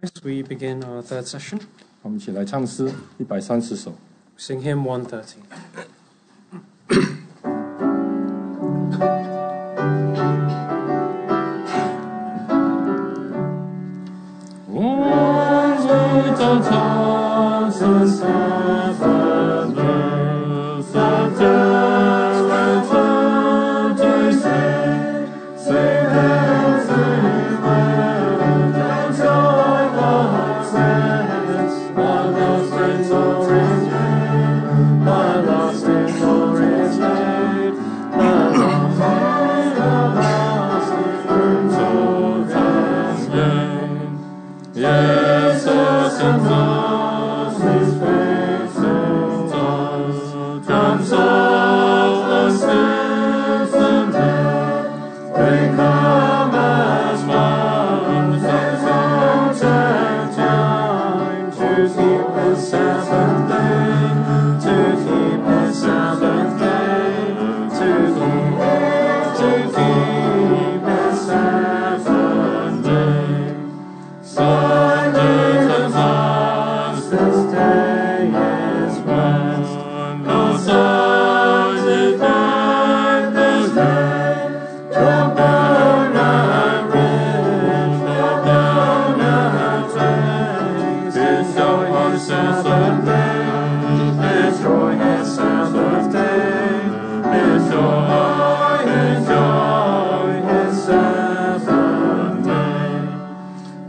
As we begin our third session, 我们一起来唱诗130首。 sing hymn 130. 我主走长生三分的三者为成追随，谁能谁能将在我身？我的身受人间，我的身受人间，我的身受人间。耶稣神造是非神造，将受恩是生命，为他们传神圣真讲，to keep the Sabbath day, to keep the Sabbath day, to keep the Sabbath day. Sunday and fastest day is past. No Sunday night is day. Drop down and ring, drop down and sing. Destroy his Sabbath day, destroy his Sabbath day, destroy his Sabbath day.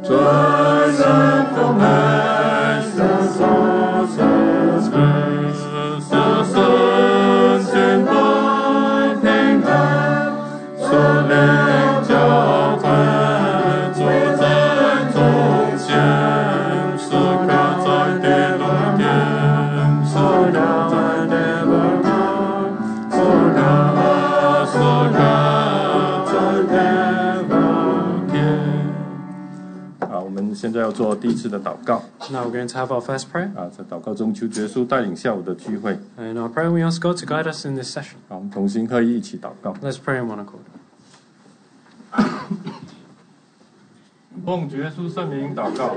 Joys and commands, the source's grace, the sons and boys in hand, so let your plan, 走在中间，时刻在第二天 ，so now and evermore, so now, so now and ever. 我们现在要做第一次的祷告。 Now we're going to have our first prayer. 在祷告中求耶稣带领下午的聚会。 In our prayer, we ask God to guide us in this session. 我们同心合意一起祷告。 Let's pray in one accord. 奉主耶稣圣名祷告。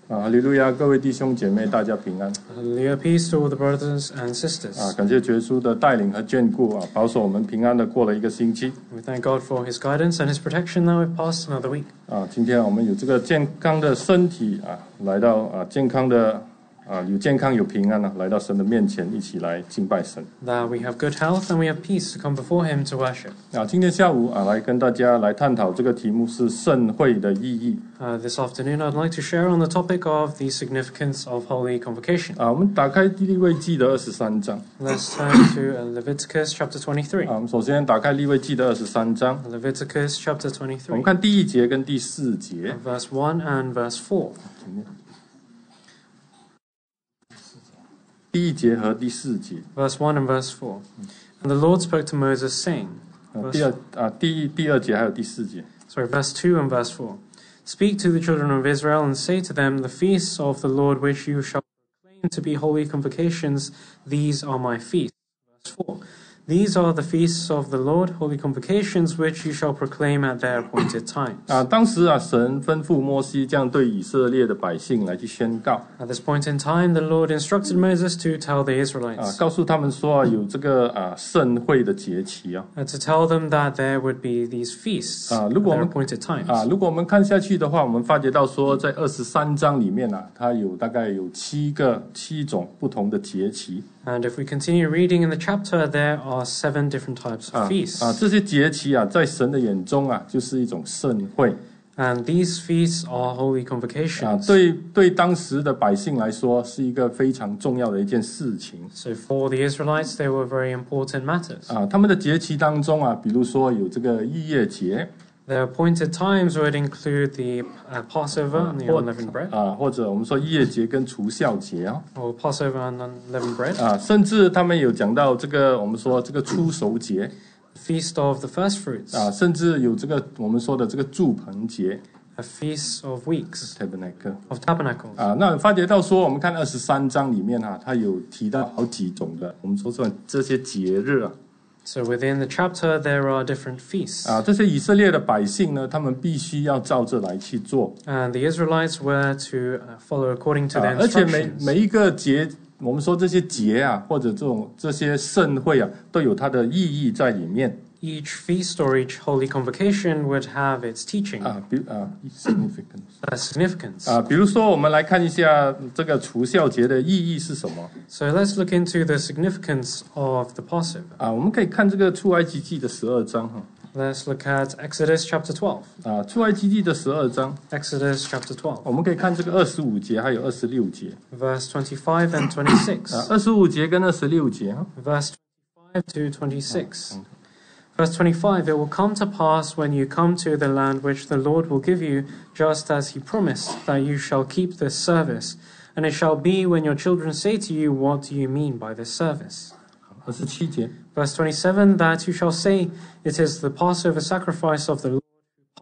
哈利路亚，各位弟兄姐妹，大家平安。 Hallelujah, peace to all the brothers and sisters. 感谢耶稣的带领和眷顾保守我们平安的过了一个星期。 We thank God for His guidance and His protection that we've passed another week. 今天我们有这个健康的身体来到健康的有健康有平安来到神的面前，一起来敬拜神。 That we have good health and we have peace to come before Him to worship. 今天下午来跟大家来探讨这个题目是盛会的意义。 This afternoon, I'd like to share on the topic of the significance of Holy Convocation. 我们打开利未记的23章。 Let's turn to Leviticus chapter 23. 我们首先打开利未记的23章， Leviticus chapter 我们 23, 看第1节跟第4节。 verse 1 and verse 4. 第1节和第4节。 Verse 1 and verse 4. And the Lord spoke to Moses, saying, 第二节还有第4节。 verse 2 and verse 4. Speak to the children of Israel and say to them, the feasts of the Lord which you shall proclaim to be holy convocations, these are my feasts. Verse 4. These are the feasts of the Lord, holy convocations, which you shall proclaim at their appointed times. 当时神吩咐摩西这样对以色列的百姓来去宣告。 At this point in time, the Lord instructed Moses to tell the Israelites, 告诉他们说有这个盛会的节期to tell them that there would be these feasts at 如果我 their 们 appointed times. 如果我们看下去的话，我们发觉到说，在23章里面它有大概有7种不同的节期。 And if we continue reading in the chapter, there are 7 different types of feasts. 这些节期在神的眼中就是一种盛会。 And these feasts are holy convocations. 对当时的百姓来说，是一个非常重要的一件事情。 So for the Israelites, they were very important matters. 他们的节期当中比如说有这个逾越节。 Their appointed times would include the Passover and the unleavened bread. 或者我们说逾越节跟除酵节Or Passover and unleavened bread. 甚至他们有讲到这个我们说这个初熟节。 Feast of the first fruits. 甚至有这个我们说的这个住棚节。 A feast of weeks. Tabernacle. Of tabernacles. 那发觉到说，我们看23章里面它有提到好几种的，我们说这些节日So within the chapter, there are different feasts. 这些以色列的百姓呢，他们必须要照着来去做。 And the Israelites were to follow according to their 而且 instructions. 每一个节，我们说这些节或者这些盛会都有它的意义在里面。 Each feast or each holy convocation would have its teaching, significance. 比如说，我们来看一下这个除酵节的意义是什么。 So let's look into the significance of the Passover. 我们可以看这个出埃及记的12章 Let's look at Exodus chapter 12. 出埃及记的12章， Exodus chapter 12, 我们可以看这个25节还有26节。 verse 25 and 26. 25节跟26节 Verse 25 to 26. Verse 25, it will come to pass when you come to the land which the Lord will give you, just as he promised, that you shall keep this service. And it shall be when your children say to you, what do you mean by this service? 27节 Verse 27, that you shall say, it is the Passover sacrifice of the Lord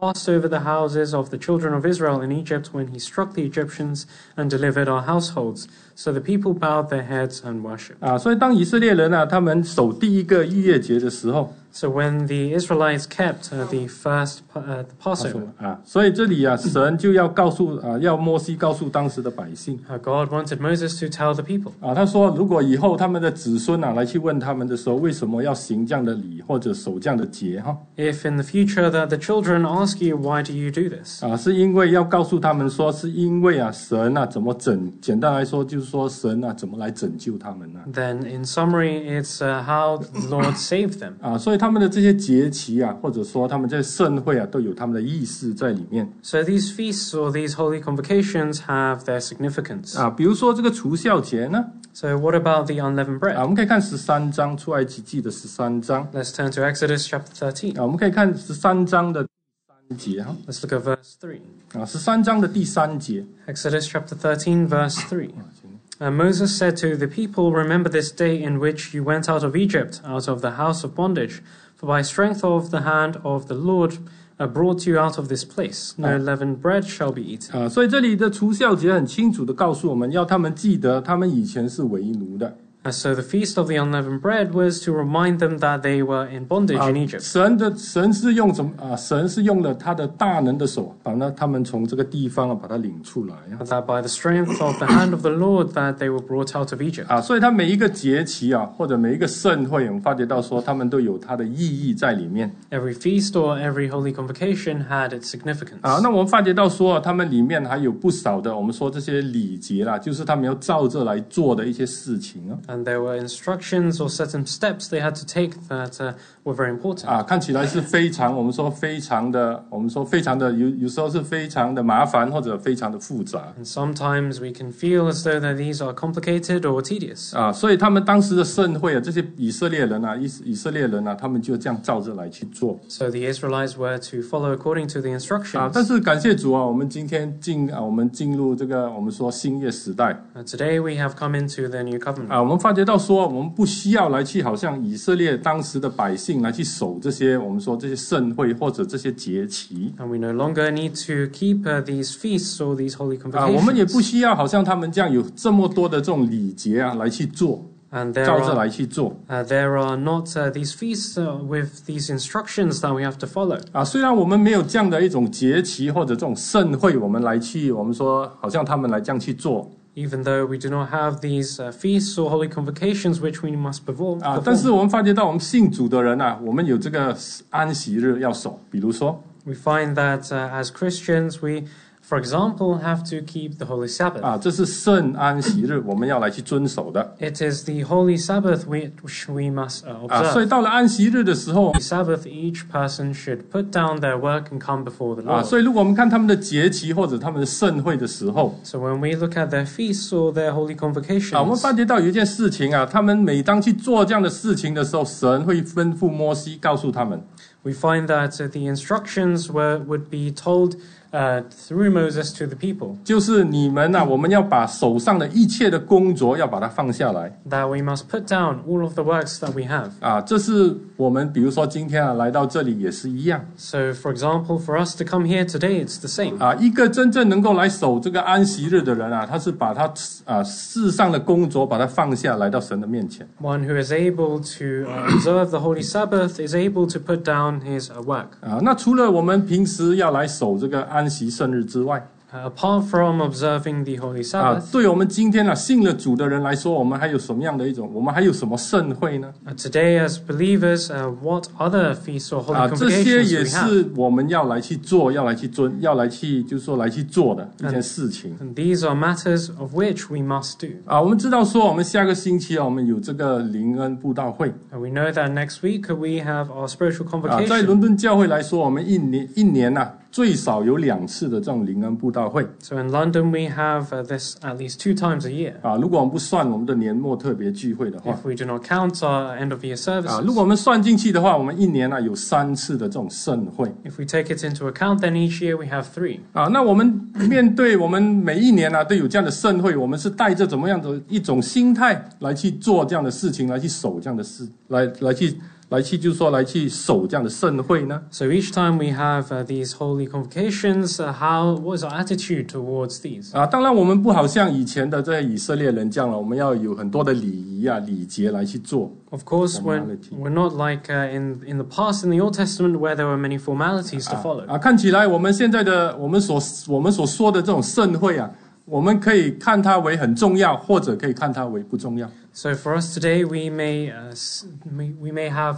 who passed over the houses of the children of Israel in Egypt when he struck the Egyptians and delivered our households. So the people bowed their heads and worshipped. 所以当以色列人他们守第一个逾越节的时候 So when the Israelites kept the first the Passover, 所以这里神就要要摩西告诉当时的百姓 God wanted Moses to tell the people. 他说如果以后他们的子孙来去问他们的时候，为什么要行这样的礼或者守这样的节 If in the future that the children ask you, why do you do this? 是因为要告诉他们说，是因为神怎么简单来说就是说神怎么来拯救他们 Then in summary, it's how the Lord saved them. 所以他们的这些节期或者说他们这些盛会都有他们的意思在里面。 So these feasts or these holy convocations have their significance. 比如说这个除酵节呢 So what about the unleavened bread? 我们可以看13章出埃及记的13章 Let's turn to Exodus chapter 13. 我们可以看13章的第3节 Let's look at verse 3. 13章的第3节 Exodus chapter 13, verse 3. And Moses said to the people, remember this day in which you went out of Egypt, out of the house of bondage. For by strength of the hand of the Lord brought you out of this place. No leavened bread shall be eaten. 所以这里的除酵节很清楚的告诉我们，要他们记得他们以前是为奴的。So the feast of the unleavened bread was to remind them that they were in bondage in Egypt. 神是用神是用了他的大能的手，把他们从这个地方把他领出来。 That by the strength of the hand of the Lord that they were brought out of Egypt. 所以他每一个节期或者每一个盛会，我们发觉到说，他们都有它的意义在里面。 Every feast or every holy convocation had its significance. 那我们发觉到说，他们里面还有不少的，我们说这些礼节啦，就是他们要照着来做的一些事情。 And there were instructions or certain steps they had to take that were very important. 看起来是非常，我们说非常的有时候是非常的麻烦或者非常的复杂。 And sometimes we can feel as though that these are complicated or tedious. 所以他们当时的盛会这些以色列人他们就这样照着来去做。 So the Israelites were to follow according to the instructions. 但是感谢主我们今天我们进入这个我们说新约时代。 Today we have come into the new covenant. 我们发觉到说，我们不需要来去好像以色列当时的百姓来去守这些我们说这些盛会或者这些节期。 And we no longer need to keep these feasts or these holy convocations. 我们也不需要好像他们这样有这么多的这种礼节来去做。 And 照着来去做。 there are not these feasts with these instructions that we have to follow. 虽然我们没有这样的一种节期或者这种盛会，我们说好像他们来这样去做。 Even though we do not have these feasts or holy convocations which we must perform. 但是我们发觉到我们信主的人我们有这个安息日要守，比如说。 We find that as Christians we, for example, have to keep the Holy Sabbath. 这是圣安息日，我们要来去遵守的。 It is the Holy Sabbath which we must observe. 所以到了安息日的时候 Sabbath, each person should put down their work and come before the Lord. 所以如果我们看他们的节期或者他们的盛会的时候 So when we look at their feasts or their holy convocations, 我们发觉到有一件事情他们每当去做这样的事情的时候，神会吩咐摩西告诉他们。 We find that the instructions would be told through Moses to the people. 就是你们我们要把手上的一切的工作要把它放下来。 That we must put down all of the works that we have. 这是我们比如说今天来到这里也是一样。 So, for example, for us to come here today, it's the same. 一个真正能够来守这个安息日的人他是把他世上的工作把它放下来到神的面前。 One who is able to observe the Holy Sabbath is able to put down his work. 那除了我们平时要来守这个安息圣日之外 Apart from observing the Holy Sabbath, 对我们今天信了主的人来说，我们还有什么样的我们还有什么盛会呢？ today as believers, what other feasts or holy 这些 convocations 也 do we 是 have? 我们要来去做，就是说来去做的一件事情。 And these are matters of which we must do. 我们知道说，我们下个星期我们有这个灵恩布道会。 And we know that next week we have our spiritual 在 convocation. 伦敦教会来说，我们一年最少有2次的这种灵恩布道会。 So in London we have this at least 2 times a year. 如果我们不算我们的年末特别聚会的话， If we do not count our end of year 如 services. 果我们算进去的话，我们一年有3次的这种盛会。 If we take it into account, then each year we have 3. 那我们面对我们每一年都有这样的盛会，我们是带着怎么样的一种心态来去做这样的事情，来去守这样的事，就是说来去守这样的盛会呢？ So each time we have these holy convocations, what is our attitude towards these? 当然我们不好像以前的这些以色列人这样了，我们要有很多的礼仪礼节来去做。 Of course, we're not like in the past in the Old Testament where there were many formalities to follow. 看起来我们现在的我们所说的这种盛会我们可以看它为很重要，或者可以看它为不重要。 So for us today, we may have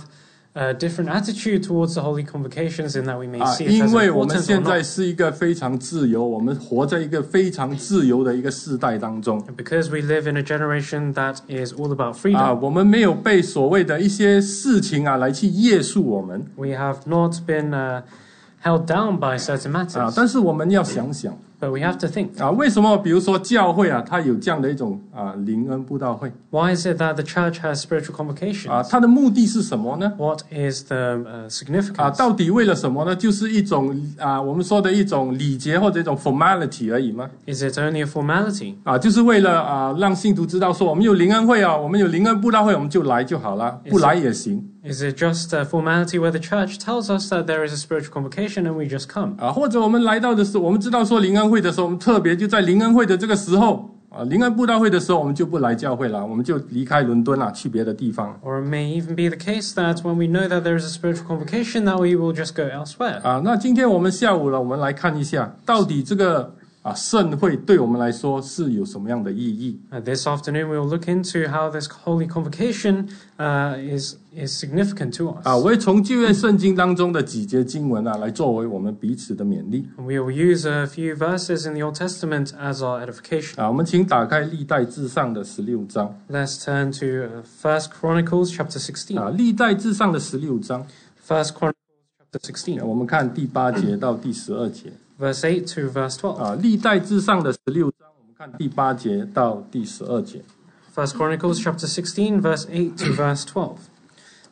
a different attitude towards the holy convocations in that we may see it as 因为我们 important or 现在 not. 是一个非常自由，我们活在一个非常自由的一个世代当中。 Because we live in a generation that is all about freedom. 我们没有被所谓的一些事情来去约束我们。 We have not been held down by certain matters. 但是我们要想想。 But we have to think. 为什么比如说教会它有这样的一种灵恩布道会？ Why is it that the church has spiritual convocations? 它的目的是什么呢？ What is the significance? 到底为了什么呢？就是一种我们说的一种礼节或者一种 formality 而已吗？ Is it only a formality? 就是为了让信徒知道说我们有灵恩会我们有灵恩布道会，我们就来就好了，不来也行。 Is it just a formality where the church tells us that there is a spiritual convocation and we just come? 或者我们来到的时候，我们知道说灵恩会的时候，我们特别就在灵恩会的这个时候，灵恩布道会的时候，我们就不来教会了，我们就离开伦敦了，去别的地方。 Or it may even be the case that when we know that there is a spiritual convocation, that we will just go elsewhere. 那今天我们下午了，我们来看一下，到底这个盛会对我们来说是有什么样的意义。 This afternoon, we will look into how this holy convocation is significant to us. 我会从旧约圣经当中的几节经文来作为我们彼此的勉励。 And we will use a few verses in the Old Testament as our edification. 我们请打开历代志上的16章。 Let's turn to 1 Chronicles chapter 16. 历代志上的16章。 1 Chronicles chapter 16. 我们看第8节到第12节。 Verse 8 to verse 12. 历代志上的16章，我们看第8节到第12节。 1 Chronicles chapter 16, verse 8 to verse 12.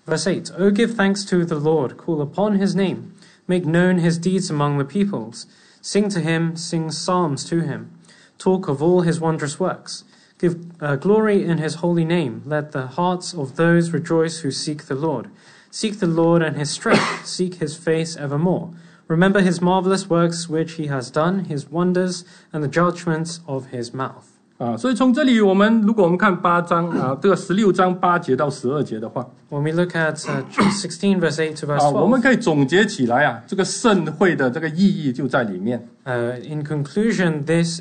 Verse 8, O give thanks to the Lord, call upon his name, make known his deeds among the peoples. Sing to him, sing psalms to him. Talk of all his wondrous works. Give glory in his holy name. Let the hearts of those rejoice who seek the Lord. Seek the Lord and his strength. Seek his face evermore. Remember his marvelous works which he has done, his wonders, and the judgments of his mouth. 所以从这里如果我们看8章这个16章8节到12节的话， When we look at 16 verse 8 to verse 12, 我们可以总结起来这个盛会的这个意义就在里面。 in conclusion, this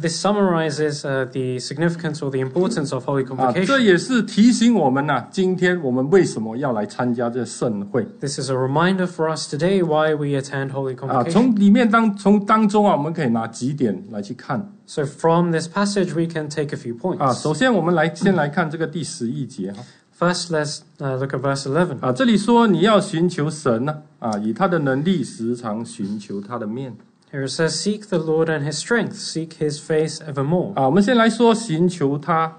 summarizes the significance or the importance of Holy Convocation. 这也是提醒我们今天我们为什么要来参加这盛会。 This is a reminder for us today why we attend Holy Convocation. 从里面从当中我们可以拿几点来去看。 So from this passage, we can take a few points. 首先我们先来看这个第11节。 First, let's look at verse 11. 这里说你要寻求神以他的能力时常寻求他的面。 Here it says, seek the Lord and his strength, seek his face evermore. 我们先来说寻求他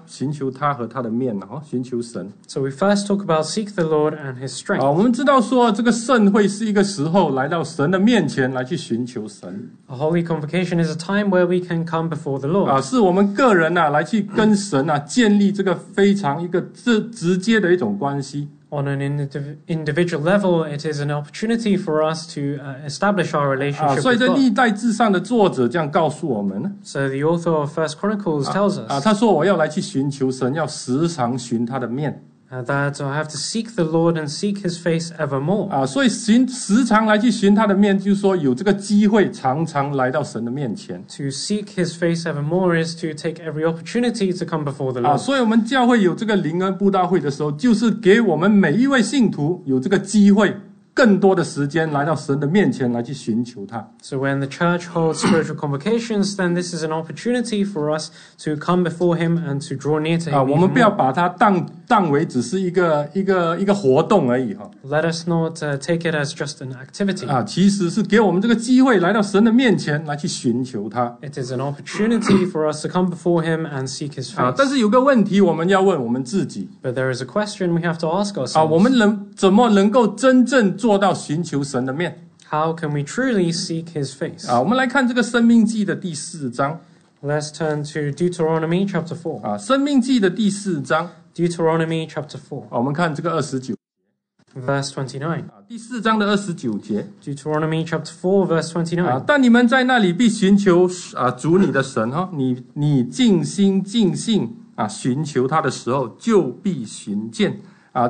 和他的面寻求神。 So we first talk about seek the Lord and his strength. 我们知道说这个盛会是一个时候来到神的面前来去寻求神。 A holy convocation is a time where we can come before the Lord. 是我们个人来去跟神建立这个非常一个直接的一种关系。 On an individual level, it is an opportunity for us to establish our relationship 所以 with 在 God. 历代志上的作者这样告诉我们 So the author of 1 Chronicles tells us 他说我要来去寻求神，要时常寻他的面。 that I have to seek the Lord and seek his face evermore. 所以时常来去寻他的面，就是说有这个机会常常来到神的面前。 To seek his face evermore is to take every opportunity to come before the Lord. 所以我们教会有这个灵恩布道会的时候，就是给我们每一位信徒有这个机会，更多的时间来到神的面前来去寻求他。 So when the church holds spiritual convocations, then this is an opportunity for us to come before him and to draw near to him. 我们不要把它当为只是一个活动而已 Let us not take it as just an activity. 其实是给我们这个机会来到神的面前来去寻求他。 It is an opportunity for us to come before him and seek his face. 但是有个问题我们要问我们自己 But there is a question we have to ask ourselves. 我们怎么能够真正做到寻求神的面？ How can we truly seek his face? 我们来看这个申命记的第4章。 Let's turn to Deuteronomy chapter 4. 申命记的第4章。 Deuteronomy chapter 4. 我们看这个29。 Verse 29. 第4章的29节。 Deuteronomy chapter 4, verse 29. 但你们在那里必寻求主你的神你尽心尽性寻求他的时候，就必寻见。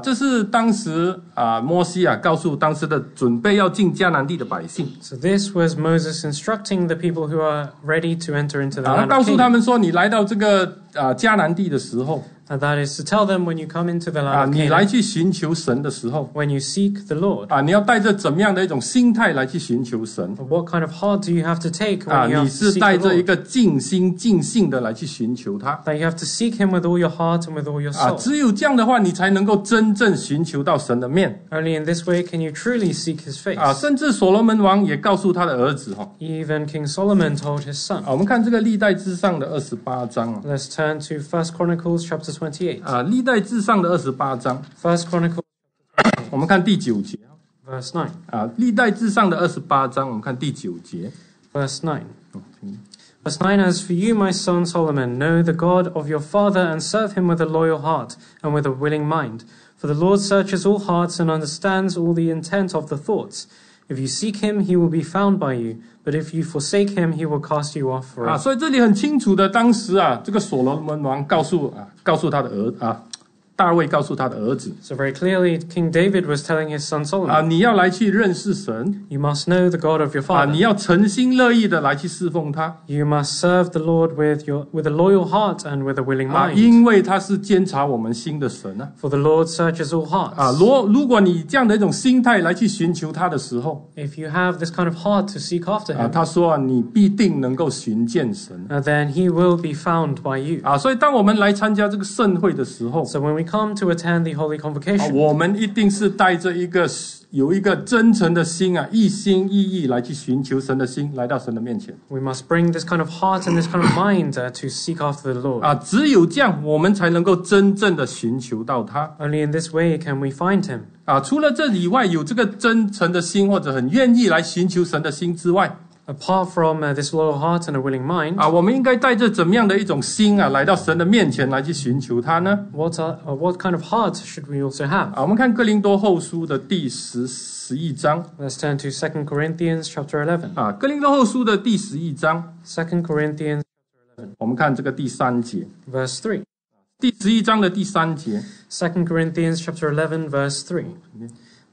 这是当时摩西告诉当时的准备要进迦南地的百姓。 So this was Moses instructing the people who are ready to enter into the land 告 of 诉他 Canaan. 们说，你来到这个迦南地的时候， And that is to tell them when you come into the land of 你来 Canaan, 去寻求神的时候， when you seek the Lord, 你要带着怎么样的一种心态来去寻求神？ what kind of heart do you have to take when you 你 have to 是 seek 带 the 着一 Lord? 个尽心尽性的来去寻求他。 That you have to seek him with all your heart and with all your soul. 只有这样的话，你才能够真正寻求到神的面。 Only in this way can you truly seek his face. 甚至所罗门王也告诉他的儿子 Even King Solomon told his son. 我们看这个历代志上的28章 Let's turn to 1 Chronicles chapter 28. 历代志上的28章 1 Chronicles 我们看第9节 verse 9. 历代志上的28章我们看第9节 Verse 9. Verse 9, As for you, my son Solomon, know the God of your father and serve him with a loyal heart and with a willing mind. For the Lord searches all hearts and understands all the intent of the thoughts. If you seek him, he will be found by you. But if you forsake him, he will cast you off 啊， forever. 所以这里很清楚的，当时啊，这个所罗门王告诉他的大卫告诉他的儿子 So very clearly, King David was telling his son 啊， Solomon, 你要来去认识神 you must know the God of your 啊， father. 你要诚心乐意的来去侍奉他 You must serve the Lord with a loyal heart and with a willing 啊， mind. 因为他是监察我们心的神啊 For the Lord searches all 啊， hearts. 如果你这样的一种心态来去寻求他的时候 If you have this kind of heart to seek after 啊， him, 他说啊，你必定能够寻见神 then he will be found by you. 啊，所以当我们来参加这个盛会的时候 So when we come to attend the Holy 啊， Convocation, 我们一定是带着有一个真诚的心啊，一心一意来去寻求神的心，来到神的面前 we must bring this kind of heart and this kind of mind to seek after the Lord. 啊，只有这样，我们才能够真正的寻求到他 Only in this way can we find him. 啊。除了这以外，有这个真诚的心或者很愿意来寻求神的心之外 Apart from this loyal heart and a willing mind, 啊，我们应该带着怎么样的一种心啊，来到神的面前来去寻求他呢？ what kind of heart should we also have? 啊，我们看哥林多后书的第11章 Let's turn to 2 Corinthians chapter 11. 啊，哥林多后书的第11章， 2 Corinthians 我们看这个第3节， verse 3. 第11章的第3节 2 Corinthians chapter 11 verse 3.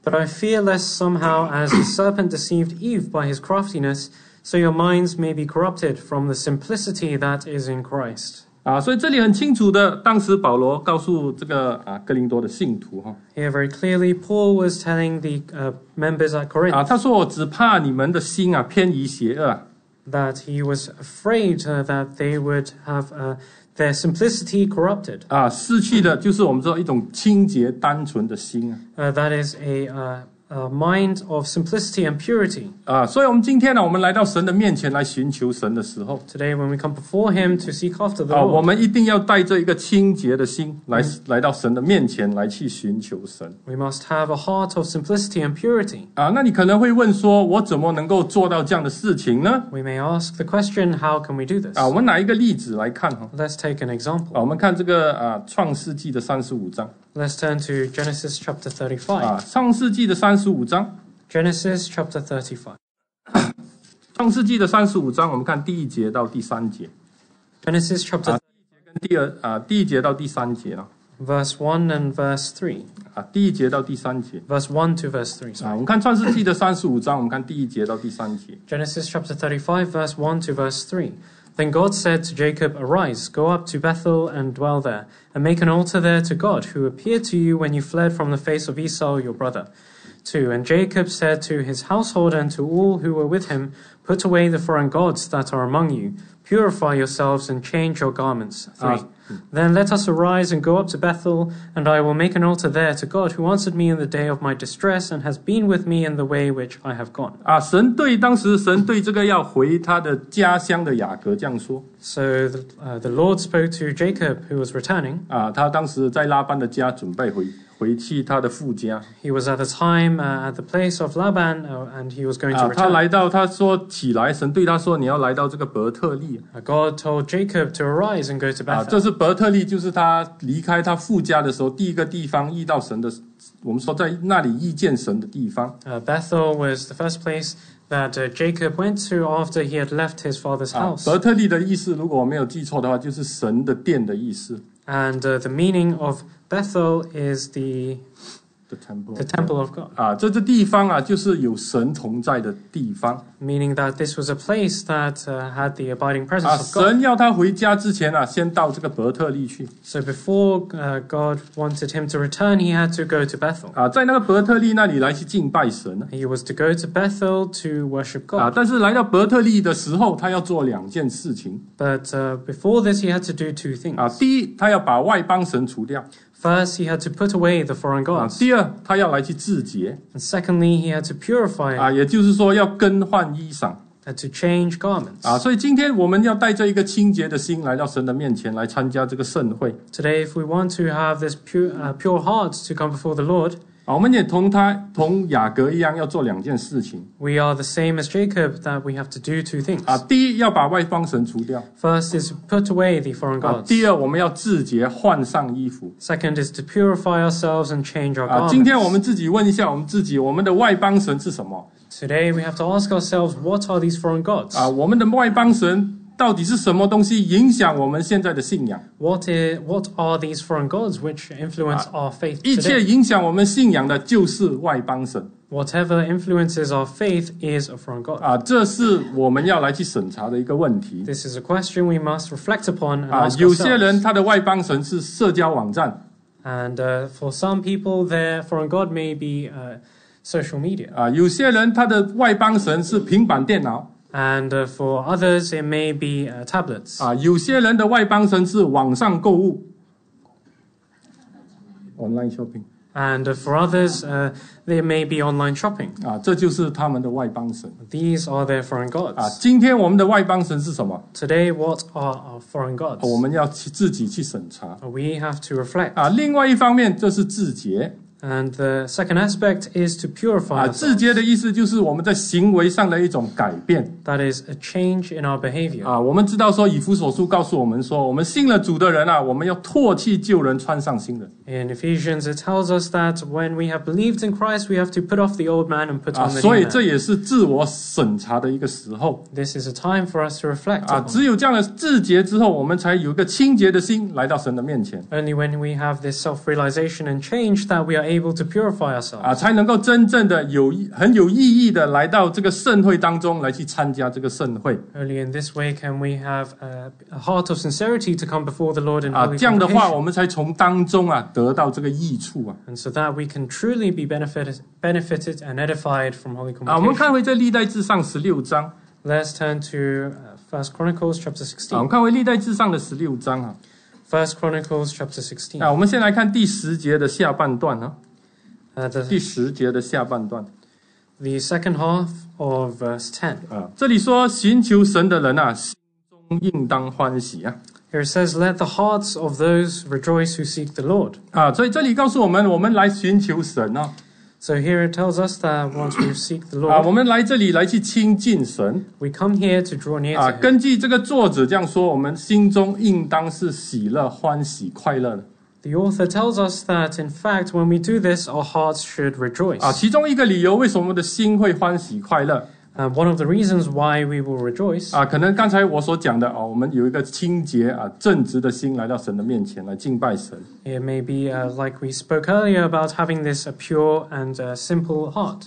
But I fear lest somehow, as the serpent deceived Eve by his craftiness, so your minds may be corrupted from the simplicity that is in Christ. 啊，所以这里很清楚的，当时保罗告诉这个哥林多的信徒哈 Here very clearly, Paul was telling the members at 啊， Corinth 他说我只怕你们的心啊偏移邪恶 that he was afraid that they would have their simplicity corrupted. 啊，失去的就是我们说一种清洁单纯的心 That is a mind of simplicity and purity. 啊，所以我们今天呢，我们来到神的面前来寻求神的时候 Today, when we come before him to seek after the 啊，我 Lord, 们一定要带着一个清洁的心来到神的面前来去寻求神 we must have a heart of simplicity and purity. 啊。那你可能会问说，我怎么能够做到这样的事情呢？ We may ask the question, how can we do this? 啊，我们拿一个例子来看哈 Let's take an 啊， example. 我们看这个创世纪的35章 Let's turn to Genesis chapter 35. 啊，创世纪的35章。 Genesis chapter 35. 创世纪的35章，我们看第1节到第3节 Genesis chapter 跟第1节到第3节啊 verse 1 and verse 3. 啊，第1节到第3节 Verse 1 to verse 3. 啊， Sorry. 我们看创世纪的35章，我们看第1节到第3节 Genesis chapter 35, verse 1 to verse 3. Then God said to Jacob, Arise, go up to Bethel and dwell there, and make an altar there to God, who appeared to you when you fled from the face of Esau your brother. 2. And Jacob said to his household and to all who were with him, Put away the foreign gods that are among you, purify yourselves and change your garments. 3. Then let us arise and go up to Bethel, and I will make an altar there to God, who answered me in the day of my distress, and has been with me in the way which I have gone. 啊，当时神对这个要回他的家乡的雅各这样说 So the Lord spoke to Jacob, who was returning. 啊，他当时在拉班的家准备回去他的父家 He was at the time at the place of Laban, and he was going to 啊，他 return. 来到，他说起来，神对他说你要来到这个伯特利 God told Jacob to arise and go to 啊， Bethel. 这是伯特利，就是他离开他父家的时候第一个地方遇到神的，我们说在那里遇见神的地方 Bethel was the first place that Jacob went to after he had left his father's 啊。 house. 伯特利的意思，如果我没有记错的话，就是神的殿的意思。 And the meaning of Bethel is the temple of God, 啊，这地方啊，就是有神同在的地方 meaning that this was a place that had the abiding 啊。 presence of God. 神要他回家之前啊，先到这个伯特利去 So before God wanted him to return, he had to go to Bethel. 啊，在那个伯特利那里来去敬拜神 He was to go to Bethel to worship 啊。 God. 但是来到伯特利的时候，他要做2件事情 But before this, he had to do two things. 啊。第一，他要把外邦神除掉 First, he had to put away the foreign 啊。 gods. 第二，他要来去自洁 And secondly, he had to purify 啊，也就是说要更换衣裳 and to change garments. 啊。所以今天我们要带着一个清洁的心来到神的面前来参加这个盛会 Today, if we want to have this pure heart to come before the Lord, 啊，我们也同雅各一样要做2件事情 we are the same as Jacob, that we have to do two things. 啊。第一，要把外邦神除掉 First is to put away the foreign 啊。 gods. 第二，我们要自洁，换上衣服 Second is to purify ourselves and change our 啊。今天我 garments. 们自己问一下我们自己，我们的外邦神是什么 Today we have to ask ourselves, what are these foreign gods? 我们的外邦神到底是什么东西影响我们现在的信仰？ What are these foreign gods which influence our faith 一切 today? 影响我们信仰的就是外邦神。 Whatever influences our faith is a foreign god. 这是我们要来去审查的一个问题。 This is a question we must reflect upon and ask 有些人 ourselves. 他的外邦神是社交网站。 And for some people, their foreign god may be social media. 有些人他的外邦神是平板电脑。 And for others, it may be tablets. 有些人的外邦神是网上购物 ，online shopping。 And for others, they may be online shopping. 这就是他们的外邦神。 These are their foreign gods. 今天我们的外邦神是什么？ Today, what are our foreign gods? 我们要自己去审查。 We have to reflect. 另外一方面就是自洁。 And the second aspect is to purify 自 ourselves. 洁的意思就是我们在行为上的一种改变。 That is a change in our behavior. 我们知道说以弗所书告诉我们说，我们信了主的人我们要唾弃旧人，穿上新人。 In Ephesians, it tells us that when we have believed in Christ, we have to put off the old man and put on the 所 new 以这 man. 也是自我审查的一个时候。 This is a time for us to reflect 只 upon. 有这样的自洁之后，我们才有一个清洁的心来到神的面前。 Only when we have this self-realization and change that we are able to purify ourselves. 才能够真正的很有意义的来到这个盛会当中来去参加这个盛会。 Only in this way can we have a heart of sincerity to come before the Lord in holy 这样的话， convocation. 我们才从当中得到这个益处。 And so that we can truly be benefited and edified from holy 我们看 convocation. 回这历代志上16章。 Let's turn to 1 Chronicles chapter 我们 16. 看回历代志上的16章。 1 Chronicles chapter 16. 我们先来看第10节的下半段。The 第10节的下半段。 second half of verse 10. 这里说寻求神的人心中应当欢喜。 Here it says, "Let the hearts of those rejoice who seek the Lord." 所以这里告诉我们，我们来寻求神。 So here it tells us that once we seek the 我 Lord, 们来这里来去亲近神。 we come here to draw near to Him. 根据这个作者这样说，我们心中应当是喜乐、欢喜、快乐的。 The author tells us that, in fact, when we do this, our hearts should rejoice. 其中一个理由，为什么我们的心会欢喜快乐？ One of the reasons why we will rejoice 可能刚才我所讲的我们有一个清洁正直的心来到神的面前来敬拜神。 it may be like we spoke earlier about having this pure and simple heart.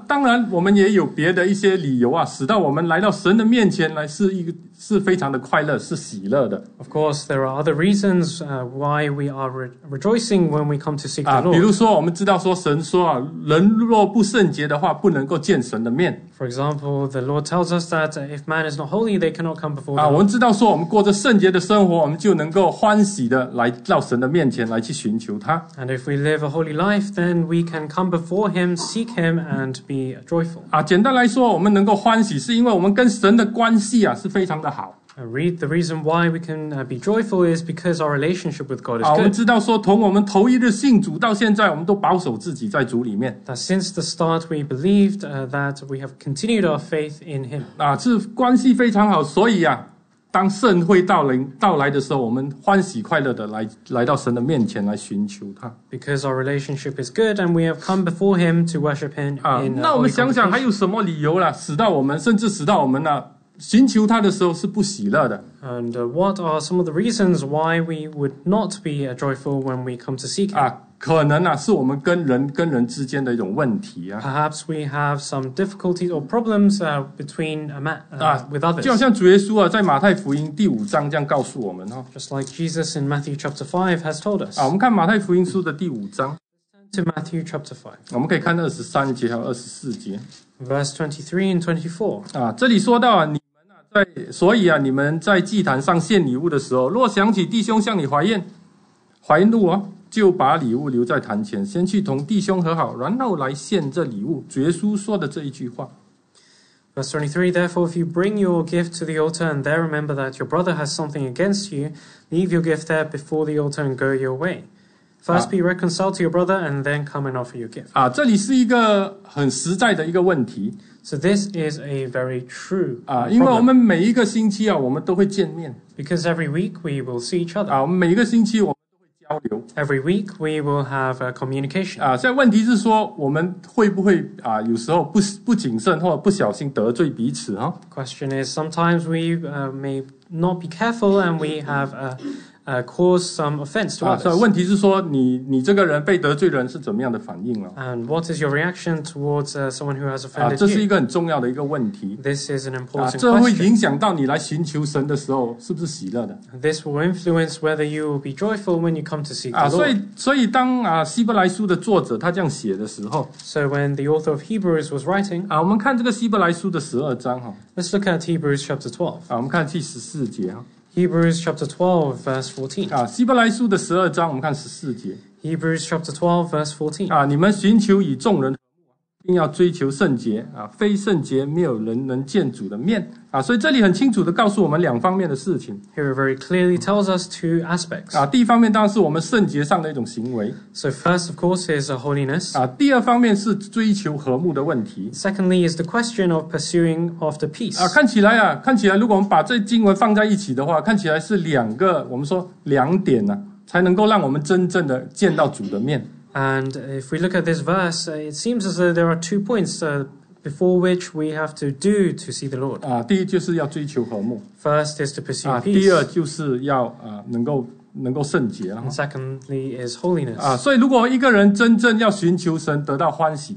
当然我们也有别的一些理由使到我们来到神的面前来是非常的快乐，是喜乐的。 Of course, there are other reasons why we are rejoicing when we come to seek the 比如 Lord. 说我们知道说神说人若不圣洁的话，不能够见神的面。 For example, the Lord tells us that if man is not holy, they cannot come before the 我 Lord. 们知道说我们过着圣洁的生活，我们就能够欢喜的来到神的面前来去寻求他。 And if we live a holy life, then we can come before Him, seek Him, and be joyful. 简单来说，我们能够欢喜，是因为我们跟神的关系是非常的好。 The reason why we can be joyful is because our relationship with God is 我们 good. 知道说，从我们头一日信主到现在，我们都保守自己在主里面。 That since the start we believed that we have continued our faith in Him. 是关系非常好，所以当盛会到来的时候，我们欢喜快乐的来到神的面前来寻求他。 Because our relationship is good and we have come before Him to worship Him in 那我们 holy 想想还 convocation. 有什么理由使到我们甚至使到我们寻求他的时候是不喜乐的？ And what are some of the reasons why we would not be joyful when we come to seek Him? 可能是我们跟人之间的一种问题Perhaps we have some difficulties or problems between with 就好 others. 像主耶稣在马太福音第5章这样告诉我们 Just like Jesus in Matthew chapter 5 has told us. 我们看马太福音书的第5章， To Matthew chapter 5, 我们可以看23节还有24节。 verse 23 and 24. 这里说到你们所以你们在祭坛上献礼物的时候，若想起弟兄向你怀怒就把礼物留在坛前，先去同弟兄和好，然后来献这礼物。主耶稣说的这一句话。 Verse 23, Therefore, if you bring your gift to the altar and there remember that your brother has something against you, leave your gift there before the altar and go your way. First be reconciled to your brother and then come and offer your gift. 这里是一个很实在的一个问题。 So this is a very true 因为我 problem. 们每一个星期我们都会见面。 Because every week we will see each other. 我们每一个星期我们都会交流。Every week we will have a communication. 现在问题是说，我们会不会有时候不谨慎或者不小心得罪彼此啊？ Question is, sometimes we may not be careful and we have caused some offense to 所以 others. 问题是说，你这个人被得罪人是怎么样的反应了？ And what is your reaction towards someone who has 这 offended 是一 you? 个很重要的一个问题。 This is an important 这会 question. 影响到你来寻求神的时候是不是喜乐的 This will influence whether you will be joyful when you come to seek the 所以 Lord. 所以当希伯来书的作者他这样写的时候 So when the author of Hebrews was writing, 我们看这个希伯来书的12章 let's look at Hebrews chapter 12. 我们看第14节 Hebrews chapter 12, verse 14. 希伯来书的12章我们看14节 Hebrews chapter 12, verse 14. 你们寻求与众人和睦，并要追求圣洁非圣洁没有人能见主的面所以这里很清楚的告诉我们两方面的事情 Here it very clearly tells us two aspects. 第一方面当然是我们圣洁上的一种行为 So first, of course, is holiness. 第二方面是追求和睦的问题 Secondly, is the question of pursuing after peace. 看起来如果我们把这经文放在一起的话，看起来是我们说两点才能够让我们真正的见到主的面 And if we look at this verse, it seems as though there are 2 points before which we have to do to see the Lord. 第一就是要追求和睦 First is to pursue 第二 peace. 就是要能够圣洁 And secondly is holiness. 所以如果一个人真正要寻求神得到欢喜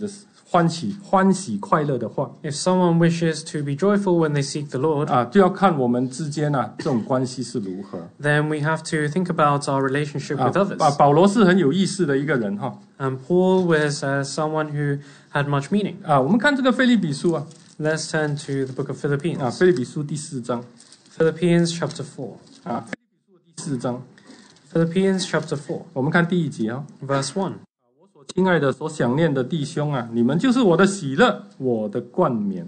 快乐的话 If someone wishes to be joyful when they seek the Lord, 就要看我们之间这种关系是如何 then we have to think about our relationship with others. 保罗是很有意思的一个人 And Paul was someone who had much meaning. 我们看这个腓立比书 Let's turn to the book of Philippians. 腓立比书第4章 Philippians chapter 4. 腓立比书第4章 Philippians chapter 4, 我们看第1节 verse 1. 亲爱的所想念的弟兄你们就是我的喜乐我的冠冕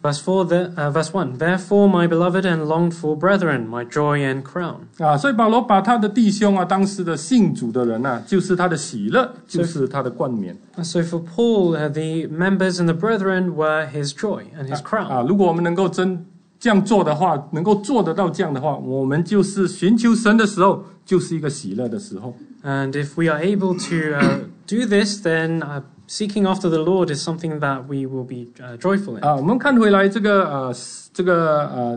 Verse 1. Therefore, my beloved and longed for brethren, my joy and crown. 所以保罗把他的弟兄当时的信主的人就是他的喜乐就是他的冠冕 So for Paul, the members and the brethren were his joy and his crown. 如果我们能够这样做的话能够做得到这样的话我们就是寻求神的时候就是一个喜乐的时候 And if we are able to do this, then seeking after the Lord is something that we will be joyful in. 我们看回来这个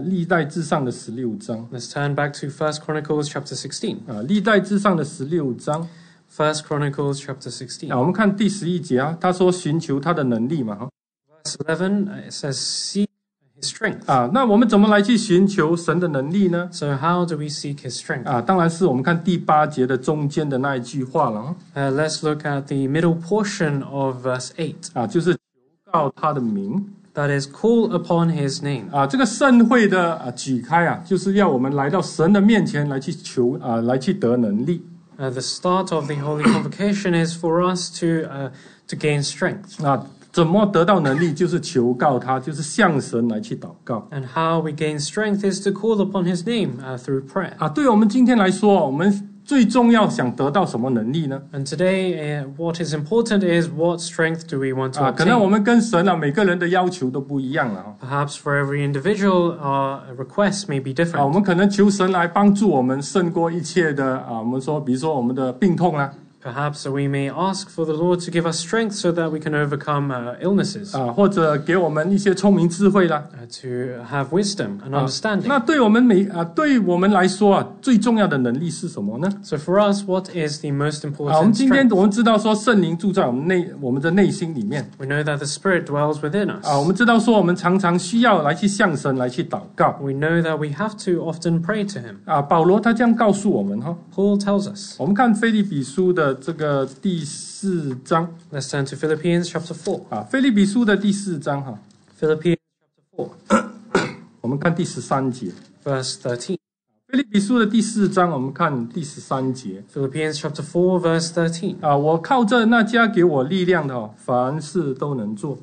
历代志上的16章 Let's turn back to 1 Chronicles chapter 16. 历代志上的16章 1 Chronicles chapter 16. 我们看第11节他说寻求他的能力嘛 Verse 11, it says, seek his strength. 那我们怎么来去寻求神的能力呢 So how do we seek his strength? 当然是我们看第8节的中间的那一句话了 Let's look at the middle portion of verse 8. 就是求告他的名 That is, call upon his name. 这个盛会的举开就是要我们来到神的面前来去求来去得能力 The start of the Holy Convocation is for us to gain strength. 怎么得到能力就是求告他就是向神来去祷告 And how we gain strength is to call upon his name through prayer. 对我们今天来说我们最重要想得到什么能力呢 And today, what is important is what strength do we want to 可能我 obtain? 们跟神每个人的要求都不一样了 Perhaps for every individual, our requests may be 我 different. 们可能求神来帮助我们胜过一切的我们说比如说我们的病痛 Perhaps we may ask for the Lord to give us strength so that we can overcome illnesses, 或者给我们一些聪明智慧 to have wisdom and understanding. 那对我们来说最重要的能力是什么呢 So for us, what is the most 我们 important 今天 strength? 我们知道说圣灵住在我们的内心里面 We know that the Spirit dwells within us. 我们知道说我们常常需要来去向神来去祷告 We know that we have to often pray to Him. 保罗他这样告诉我们 Paul tells us. 我们看腓立比书的这个第4章 Let's turn to Philippians chapter 4. 腓立比书的第4章 Philippians chapter 4, 我们看第13节 verse 13. 腓立比书的第4章我们看第13节 Philippians chapter 4, verse 13. 我靠着那加给我力量的凡事都能做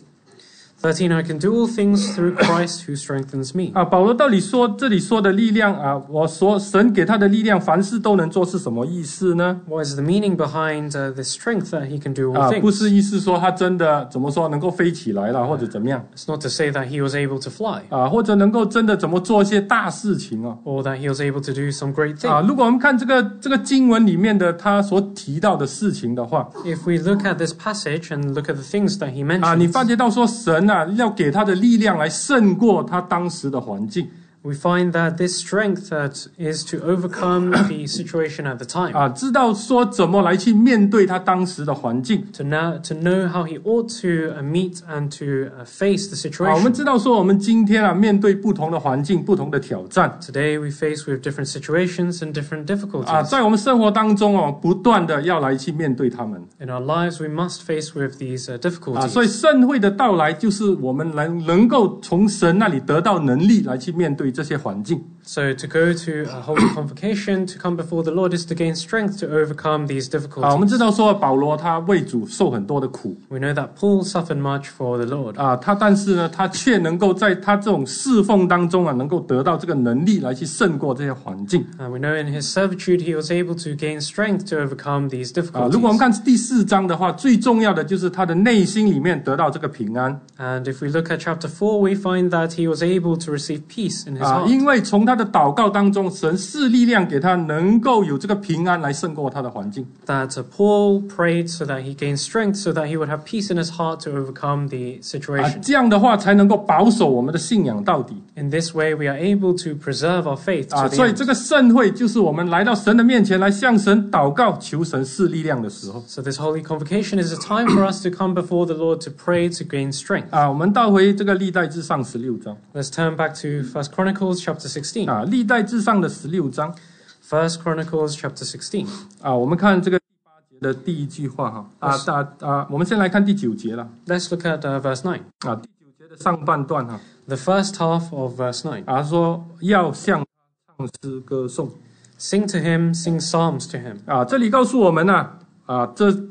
13, I can do all things through Christ who strengthens me. 保罗到底这里说的力量我说神给他的力量，凡事都能做，是什么意思呢？ What is the meaning behind the strength that he can do all things? 不是意思说他真的怎么说能够飞起来了，或者怎么样。It's not to say that he was able to fly. 或者能够真的怎么做一些大事情or that he was able to do some great things. 如果我们看这个经文里面的他所提到的事情的话， If we look at this passage and look at the things that he mentions, 你发觉到说神要给他的力量来胜过他当时的环境。we find that this strength that is to overcome the situation at the time. 知道说怎么来去面对他当时的环境。To know how he ought to meet and to face the situation. 我们知道说我们今天面对不同的环境、不同的挑战。Today we face with different situations and different difficulties. 在我们生活当中不断的要来去面对他们。In our lives we must face with these difficulties. 所以圣会的到来就是我们能够从神那里得到能力来去面对这些环境。So to go to a holy convocation, to come before the Lord, is to gain strength to overcome these difficulties. 我们知道说保罗他为主受很多的苦。We know that Paul suffered much for the Lord. 但是呢，他却能够在他这种侍奉当中能够得到这个能力来去胜过这些环境。And we know in his servitude he was able to gain strength to overcome these difficulties. 如果我们看第4章的话，最重要的就是他的内心里面得到这个平安。And if we look at chapter 4, we find that he was able to receive peace in his heart. 因为从他的祷告当中，神赐力量给他，能够有这个平安来胜过他的环境。That Paul prayed so that he gained strength, so that he would have peace in his heart to overcome the situation. 这样的话才能够保守我们的信仰到底。In this way, we are able to preserve our faith to the end. 所以这个盛会就是我们来到神的面前来向神祷告，求神赐力量的时候。So this holy convocation is a time for us to come before the Lord to pray to gain strength. 我们倒回这个历代志上16章。Let's turn back to 1 Chronicles chapter 16. 历代志上的16章。1 Chronicles chapter 16. 我们看这个第8节的第一句话我们先来看第9节了。Let's look at verse 9. 第9节的上半段The first half of verse 9. 他说要向他唱诗歌颂。Sing to him, sing psalms to him. 这里告诉我们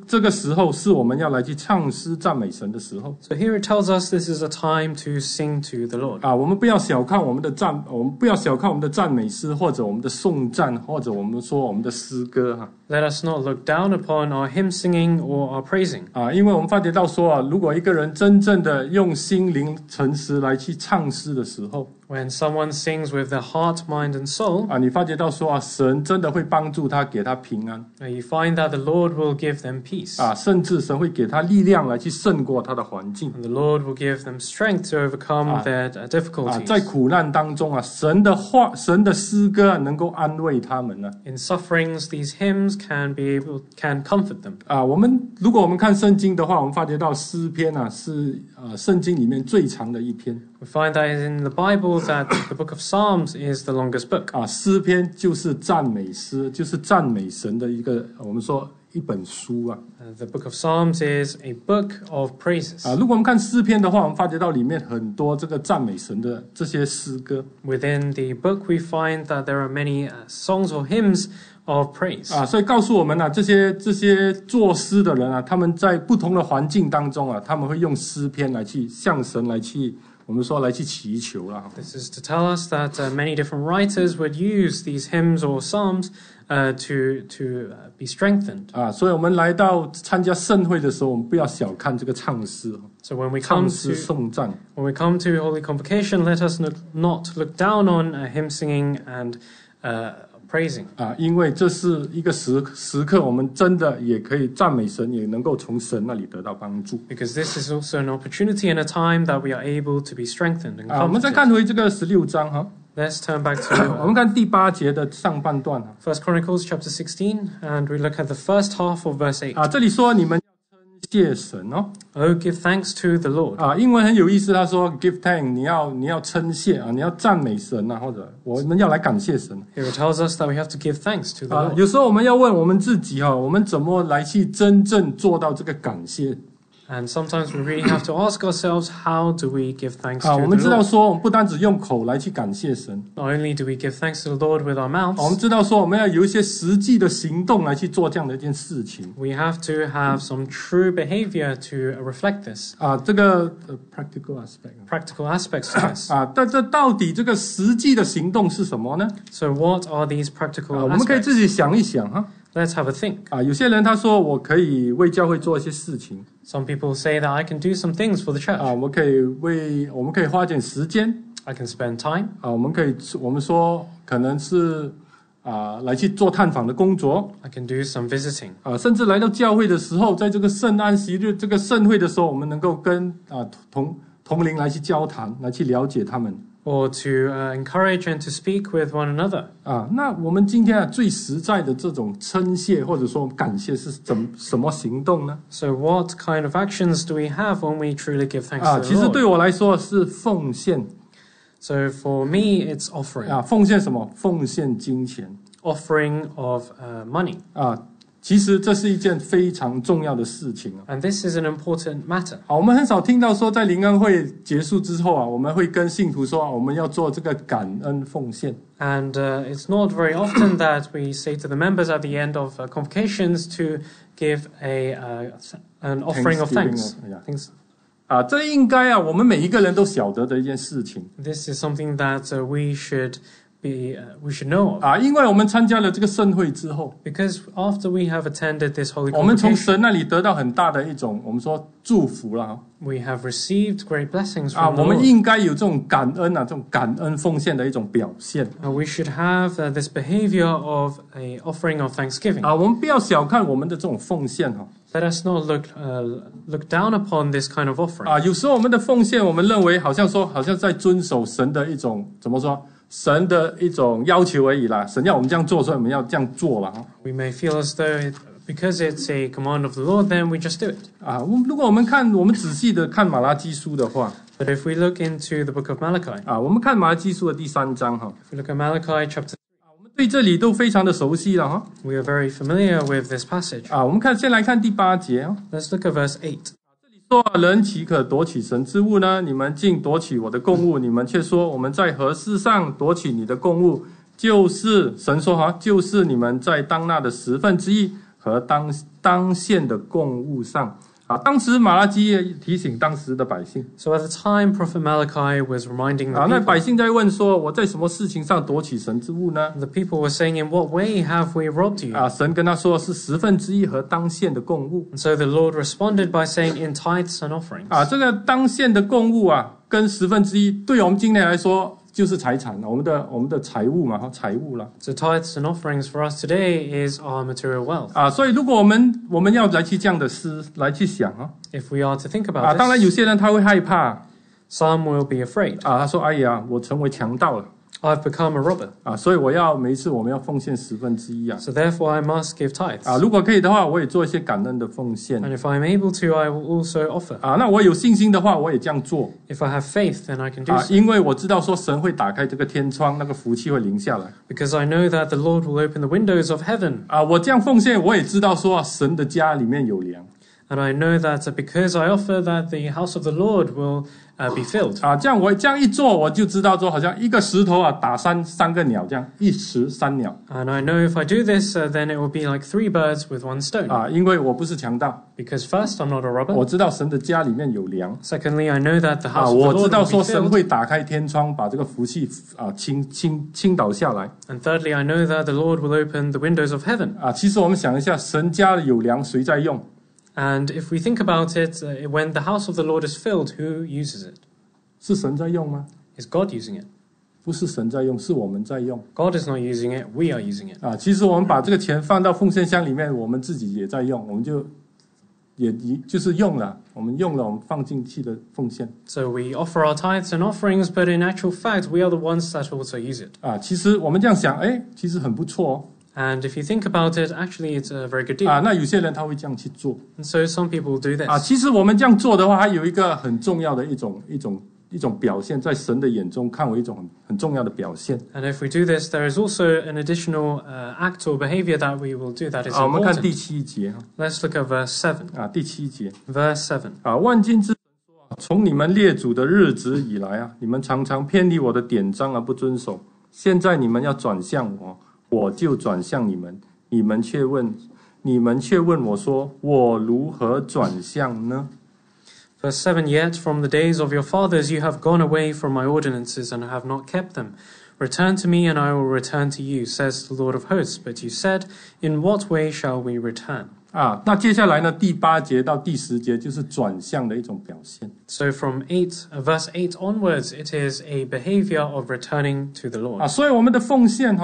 这个时候是我们要来去唱诗赞美神的时候。So here it tells us this is a time to sing to the Lord. 我们不要小看我们的赞美诗，或者我们的颂赞，或者我们说我们的诗歌Let us not look down upon our hymn singing or our praising. 因为我们发觉到说如果一个人真正的用心灵诚实来去唱诗的时候， When someone sings with their heart, mind, and soul, 你发觉到说神真的会帮助他，给他平安。you find that the Lord will give them peace. 甚至神会给他力量来去胜过他的环境。And the Lord will give them strength to overcome their difficulties. 在苦难当中神的话、神的诗歌能够安慰他们In sufferings, these hymns can comfort them. 如果我们看圣经的话，我们发觉到诗篇是圣经里面最长的一篇。We find that in the Bible that the book of Psalms is the longest book. 诗篇就是赞美诗，就是赞美神的一个我们说一本书The book of Psalms is a book of praises. 如果我们看诗篇的话，我们发觉到里面很多这个赞美神的这些诗歌。Within the book, we find that there are many songs or hymns of praise. 所以告诉我们这些作诗的人他们在不同的环境当中他们会用诗篇来去向神来去我们说来去祈求啦。This is to tell us that many different writers would use these hymns or psalms to be strengthened. 所以我们来到参加盛会的时候，我们不要小看这个唱诗。So when we 唱 come 诗颂赞。when we come to Holy Convocation, let us not look down on hymn singing and praising. 因为这是一个时刻，我们真的也可以赞美神，也能够从神那里得到帮助。Because this is also an opportunity and a time that we are able to be strengthened and 我们再 comforted. 看回这个16章Let's turn back to 我们看第8节的上半段1 Chronicles chapter 16, and we look at the first half of verse 8. 这里说你们要称谢神Oh, give thanks to the Lord. 英文很有意思，他说 give thanks， 你要称谢你要赞美神或者我们要来感谢神。Here it tells us that we have to give thanks to the Lord. 有时候我们要问我们自己我们怎么来去真正做到这个感谢。And sometimes we really have to ask ourselves, how do we give thanks 我 to 们 the 知道 Lord? 说，我们不单只用口来去感谢神， Not only do we give thanks to the Lord with our 我们 mouths, 知道说，我们要有一些实际的行动来去做这样的一件事情。 we have to have some true behavior to reflect this, 这个practical aspect practical aspects to this. 但这到底这个实际的行动是什么呢？ So what are these practical 我们可以 aspects? 自己想一想哈。 Let's have a think. 有些人他说我可以为教会做一些事情 Some people say that I can do some things for the church. 我们可以花点时间 I can spend time. 我们说可能是来去做探访的工作 I can do some visiting. 甚至来到教会的时候，在这个圣安息日这个盛会的时候，我们能够跟同龄来去交谈，来去了解他们。 Or to encourage and to speak with one another. 那我们今天最实在的这种称谢或者说感谢是什么行动呢？ So what kind of actions do we have when we truly give thanks to 其 the 实对 Lord? 我来说是奉献 So for me, it's offering. 奉献什么？奉献金钱 Offering of money. 其实这是一件非常重要的事情 And this is an important matter. 我们很少听到说在灵恩会结束之后我们会跟信徒说我们要做这个感恩奉献 And it's not very often that we say to the members at the end of convocations to give an offering of thanks. Thanksgiving, 这应该我们每一个人都晓得的一件事情 This is something that we should know of. 因为我们参加了这个盛会之后 Because after we have attended this holy 我们从 convocation, 神那里得到很大的一种我们说祝福啦 we have received great blessings from 我 the 们 Lord. 应该有这种感恩这种感恩奉献的一种表现 We should have this behavior of a offering of thanksgiving. 我们不要小看我们的这种奉献 Let us not look down upon this kind of offering. 有时候我们的奉献我们认为好像在遵守神的一种怎么说神的一种要求而已啦神要我们这样做所以我们要这样做啦 We may feel as though because it's a command of the Lord, then we just do it. 如果我们仔细的看马拉基书的话 But if we look into the book of Malachi, 我们看马拉基书的第3章 if we look at Malachi chapter, 我们对这里都非常的熟悉了 we are very familiar with this passage. 我们先来看第8节 Let's look at verse 8. 说人岂可夺取神之物呢？你们竟夺取我的供物，你们却说我们在何事上夺取你的供物？就是神说就是你们在当纳的1/10和当献的供物上。当时马拉基也提醒当时的百姓。 So at the time, Prophet Malachi was reminding the 那 people. 百姓在问说：“我在什么事情上夺取神之物呢 The people were saying, "In what way have we robbed you?" 神跟他说是1/10和当献的供物。 And so the Lord responded by saying, "In tithes and offerings." 这个当献的供物跟1/10，对我们今天来说就是财产，我们的财物嘛，财物啦。 So tithes and offerings for us today is our material wealth. 所以如果我们要来去这样的来去想If we are to think about 当然有 this, 些人他会害怕 some will be afraid. 他说：“哎呀，我成为强盗了 I've become a robber. 所以每一次我们要奉献1/10 So therefore I must give tithes. 如果可以的话，我也做一些感恩的奉献 And if I'm able to, I will also offer. 那我有信心的话，我也这样做 If I have faith, then I can do so. 因为我知道说神会打开这个天窗，那个福气会临下来 Because I know that the Lord will open the windows of heaven. 我这样奉献，我也知道说神的家里面有粮 And I know that because I offer, that the house of the Lord will be filled. 我这样一做，我就知道说好像一个石头打三个鸟，这样一石三鸟 And I know if I do this, then it will be like 3 birds with 1 stone. 因为我不是强盗 Because first, I'm not a 我 robber. 知道神的家里面有粮 Secondly, I know that the house of 我 the 知 Lord 道 will 说 be 神 filled. 会打开天窗，把这个福气倾倒下来 And thirdly, I know that the Lord will open the windows of heaven. 其实我们想一下，神家有粮，谁在用？ And if we think about it, when the house of the Lord is filled, who uses it? 是神在用吗？ Is God using it? 不是神在用，是我们在用 God is not using it, we are using it. 其实我们把这个钱放到奉献箱里面，我们自己也在用，我们就是用了，我们放进去的奉献 So we offer our tithes and offerings, but in actual fact, we are the ones that also use it. 其实我们这样想，其实很不错 And if you think about it, actually it's a very good deal. 那有些人他会这样去做 And so some people do this. 其实我们这样做的话，还有一个很重要的一种一种表现，在神的眼中看为一种很重要的表现。And if we do this, there is also an additional act or behavior that we will do that is 我们看 important. 第7节 Let's look at verse 7. 第7节 Verse 7. 万军之神说，从你们列祖的日子以来你们常常偏离我的典章而不遵守。现在你们要转向我，我就转向你们。你们却问我说，我如何转向呢？ Verse 7, Yet from the days of your fathers you have gone away from my ordinances and have not kept them. Return to me and I will return to you, says the Lord of hosts. But you said, In what way shall we return? 那接下来呢，第8节到第10节就是转向的一种表现。 So from verse 8 onwards, it is a behavior of returning to the Lord. 所以我们的奉献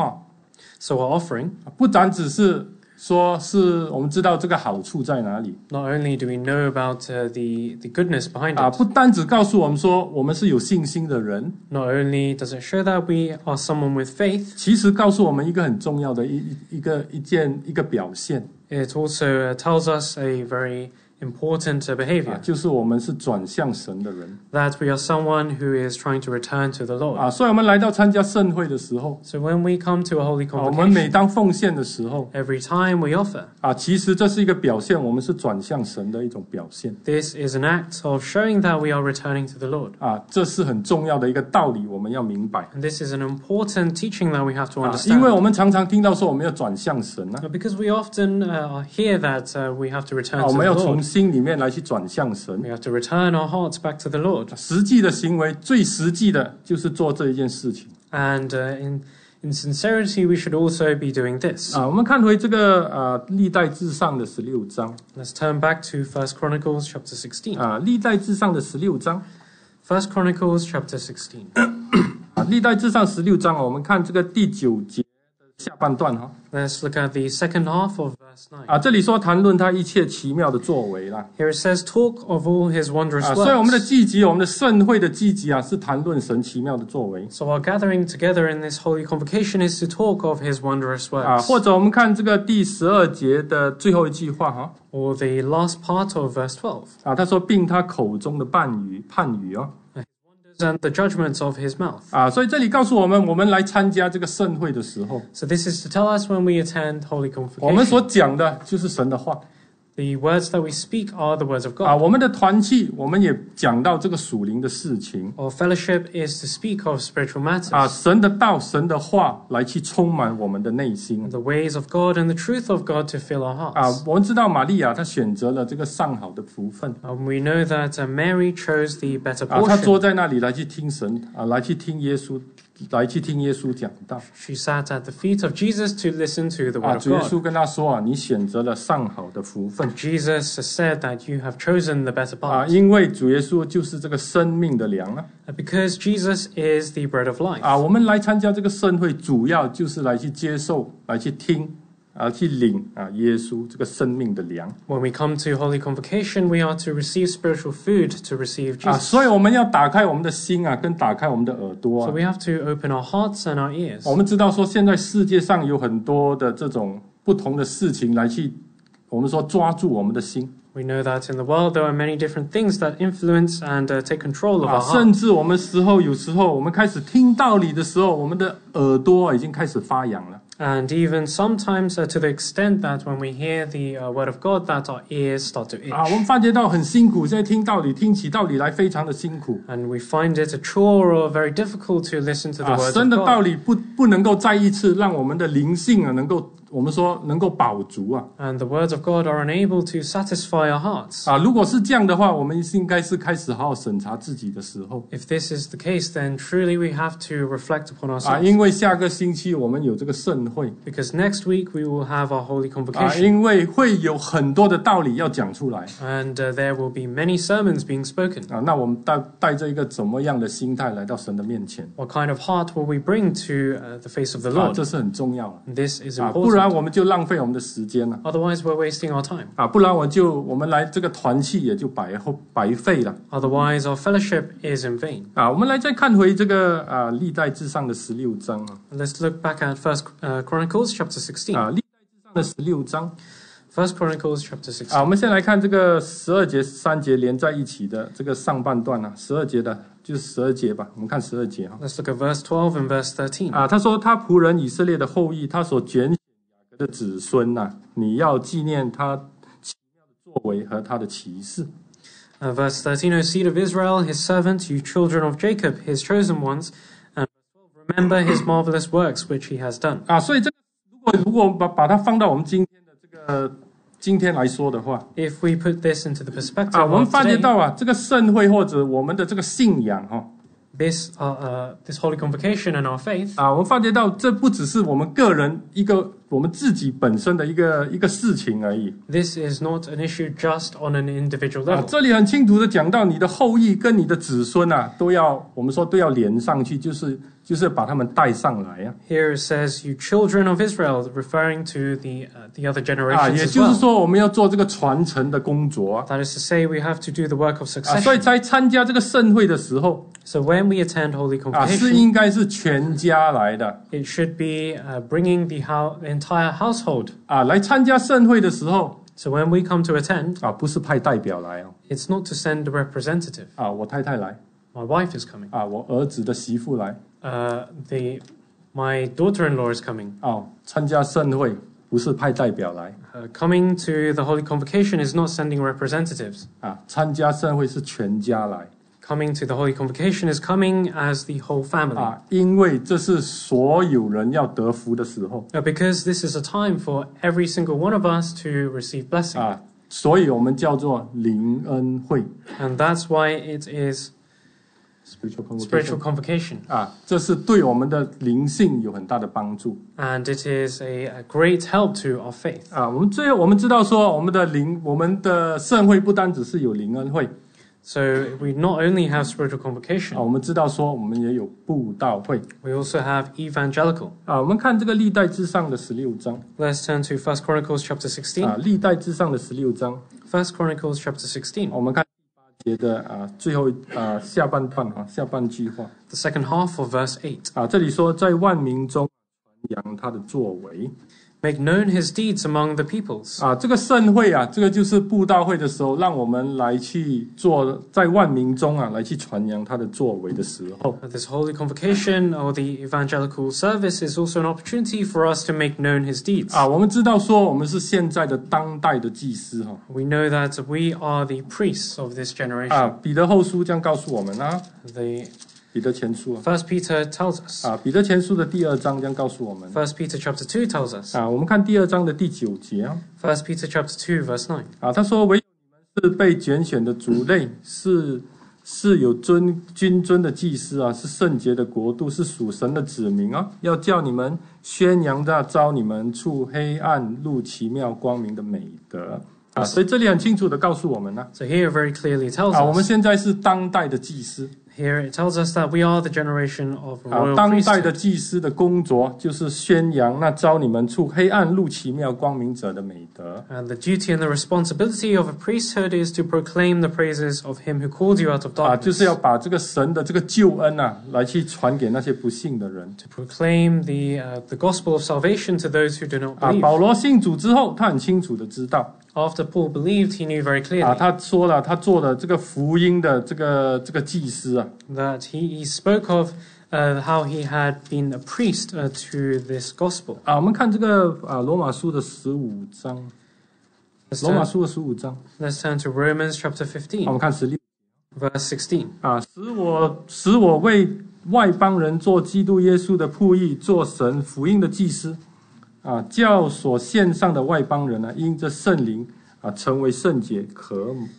So our offering, 不单只是说是我们知道这个好处在哪里 not only do we know about the goodness behind it, 不单只告诉我们说我们是有信心的人 not only does it show that we are someone with faith, 其实告诉我们一个很重要的一个表现 it also tells us a very important behavior, 就是我们是转向神的人 that we are someone who is trying to return to the Lord. 所以我们来到参加盛会的时候 So when we come to a holy 我们每 convocation, 当奉献的时候 every time we offer, 其实这是一个表现我们是转向神的一种表现 this is an act of showing that we are returning to the Lord. 这是很重要的一个道理我们要明白 And this is an important teaching that we have to 因为 understand. 我们常常听到说我们要转向神 Because we often hear that we have to return 我 to 们 the 要从 Lord. 心里面来去转向神 We have to return our hearts back to the Lord. 实际的行为最实际的就是做这一件事情 And in sincerity, we should also be doing this. 我们看回这个历代志上的16章 Let's turn back to 1 Chronicles chapter 16. 历代志上的16章 1 Chronicles chapter 16. 历代志上16章我们看这个第9节的下半段 Let's look at the second half of verse 9. 这里说谈论他一切奇妙的作为啦 Here it says, Talk of all his wondrous 所以我们的 works. 聚集我们的盛会的聚集是谈论神奇妙的作为 So our gathering together in this holy convocation is to talk of his wondrous works. 或者我们看这个第12节的最后一句话 Or the last part of verse 12. 他说并他口中的判语And the judgments of his mouth. 所以这里告诉我们，我们来参加这个盛会的时候， So this is to tell us when we attend holy 我们所 convocation. 讲的就是神的话 The words that we speak are the words of God. 我们的团契，我们也讲到这个属灵的事情 Our fellowship is to speak of spiritual matters. 神的道、神的话来去充满我们的内心 The ways of God and the truth of God to fill our hearts. 我们知道玛利亚她选择了这个上好的福分 We know that Mary chose the better 她坐 portion. 在那里来去听神来去听耶稣讲道 She sat at the feet of Jesus to listen to the word of 主耶 God. 稣跟她说你选择了上好的福分 Jesus said that you have chosen the better part. 因为主耶稣就是这个生命的粮 Because Jesus is the bread of life. 我们来参加这个盛会主要就是来去接受来去听去领耶稣这个生命的粮 When we come to holy convocation, we are to receive spiritual food, to receive Jesus. 所以我们要打开我们的心跟打开我们的耳朵 So we have to open our hearts and our ears. 我们知道说现在世界上有很多的这种不同的事情来去我们说抓住我们的心 We know that in the world there are many different things that influence and take control of our 甚 heart. 至我们有时候我们开始听道理的时候我们的耳朵已经开始发痒了 And even sometimes to the extent that when we hear the word of God, that our ears start to itch. 我们发觉到很辛苦现在听道理听起道理来非常的辛苦 And we find it a chore or very difficult to listen to the words 神 of 的道 God. 理不能够再一次让我们的灵性能够我们说能够饱足 And the words of God are unable to satisfy our hearts. 如果是这样的话我们应该是开始好好审查自己的时候 If this is the case, then truly we have to reflect upon ourselves. 因为下个星期我们有这个盛会 Because next week we will have our holy convocation. 因为会有很多的道理要讲出来 And there will be many sermons being spoken. 那我们带着一个怎么样的心态来到神的面前 What kind of heart will we bring to the face of the Lord? 这是很重要 This is 不然 important. 我们就浪费我们的时间了 Otherwise, we're wasting our time. 不然我们来这个团契也就白费了 Otherwise, our fellowship is in vain. 我们来再看回这个历代志上的16章 Let's look back at 1 Chronicles chapter 16. 历代志上的16章 1 Chronicles chapter 16. 我们先来看这个12节13节连在一起的这个上半段12节的就是12节吧，我们看12节哈。 Let's look at verse 12 and verse 13. 他说他仆人以色列的后裔，他所拣选雅各的子孙呐，你要纪念他奇妙的作为和他的奇事。Verse 13, O seed of Israel, his servant, you children of Jacob, his chosen ones, and remember his marvelous works which he has done. 所以这个如果把它放到我们今天来说的话， If we put this into the perspective 我们 of 发觉 today, 到这个盛会或者我们的这个信仰this holy convocation and our faith, 我们发觉到这不只是我们个人我们自己本身的一个事情而已。 this is not an issue just on an individual level. 这里很清楚的讲到，你的后裔跟你的子孙我们说都要连上去，就是把他们带上来Here it says, you children of Israel, referring to the other generations 也 as 就是 well. 说，我们要做这个传承的工作 That is to say, we have to do the work of 所以 succession. 在参加这个盛会的时候 So when we attend holy 是 convocation, 应该是全家来的 it should be bringing the entire household. 来参加盛会的时候 So when we come to attend, 不是派代表来it's not to send a representative. 我太太来 My wife is coming. 我儿子的媳妇来 My daughter-in-law is coming. 参加盛会不是派代表来 Coming to the holy convocation is not sending representatives. 参加盛会是全家来 Coming to the holy convocation is coming as the whole family. 因为这是所有人要得福的时候 Because this is a time for every single one of us to receive blessing. 所以我们叫做灵恩会 And that's why it is spiritual convocation. 这是对我们的灵性有很大的帮助 And it is a great help to our faith. 我们知道说我们的盛会不单只是有灵恩会 So we not only have spiritual convocation, 我们知道说我们也有布道会 we also have evangelical. 我们看这个历代志上的16章 Let's turn to 1 Chronicles chapter 16. 历代志上的16章 1 Chronicles chapter 16. 我们看第8节的最后下半句话 The second half of verse 8. 这里说在万民中传扬他的作为 Make known his deeds among the peoples. 这个盛会这个就是布道会的时候，让我们来去做在万民中来去传扬他的作为的时候。This holy convocation or the evangelical service is also an opportunity for us to make known his deeds. 我们知道说我们是现在的当代的祭司We know that we are the priests of this generation. 彼得后书这样告诉我们彼得前书 First Peter tells us. 彼得前书的第2章这样告诉我们 First Peter chapter 2 tells us. 我们看第2章的第9节 First Peter chapter 2 verse 9. 他说唯有你们是被拣选的族类，是有君尊的祭司是圣洁的国度，是属神的子民要叫你们宣扬召你们出黑暗入奇妙光明的美德所以这里很清楚的告诉我们So here very clearly tells 我们 us. 现在是当代的祭司 Here it tells us that we are the generation of royal 当代的 priesthood. 祭司的工作就是宣扬召你们出黑暗入奇妙光明者的美德 And the duty and the responsibility of a priesthood is to proclaim the praises of him who called you out of 就 darkness. 是要把这个神的这个救恩来去传给那些不信的人 To proclaim the gospel of salvation to those who do not 保 believe. 罗信主之后他很清楚的知道 After Paul believed, he knew very clearly 他说了他做了这个福音的这个祭司that he spoke of how he had been a priest to this gospel. 我们看这个罗马书的15章 Let's 罗马 turn, 书的15章 let's turn to Romans chapter 我们 15, 看16 verse 16. 使我为外邦人做基督耶稣的仆役，做神福音的祭司叫所献上的外邦人因着圣灵成为圣洁，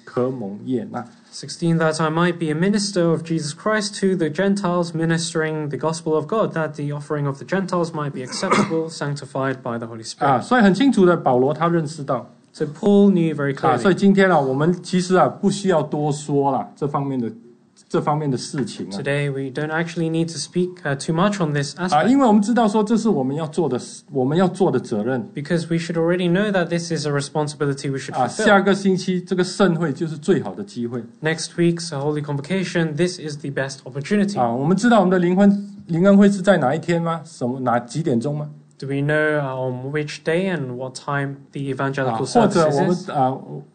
可蒙悦纳。 16, that I might be a minister of Jesus Christ to the Gentiles, ministering the gospel of God, that the offering of the Gentiles might be acceptable, sanctified by the Holy Spirit. 所以很清楚的，保罗他认识到 So Paul knew very 所以 clearly. 今天我们其实不需要多说了这方面的事情 Today we don't actually need to speak too much on this aspect. 因为我们知道说这是我们要做的责任 Because we should already know that this is a responsibility we should 下 fulfill. 个星期这个盛会就是最好的机会 Next week's Holy Convocation, this is the best opportunity. 我们知道我们的灵恩会是在哪一天吗？几点钟吗？ Do we know on which day and what time the evangelical 或者 service 我 is?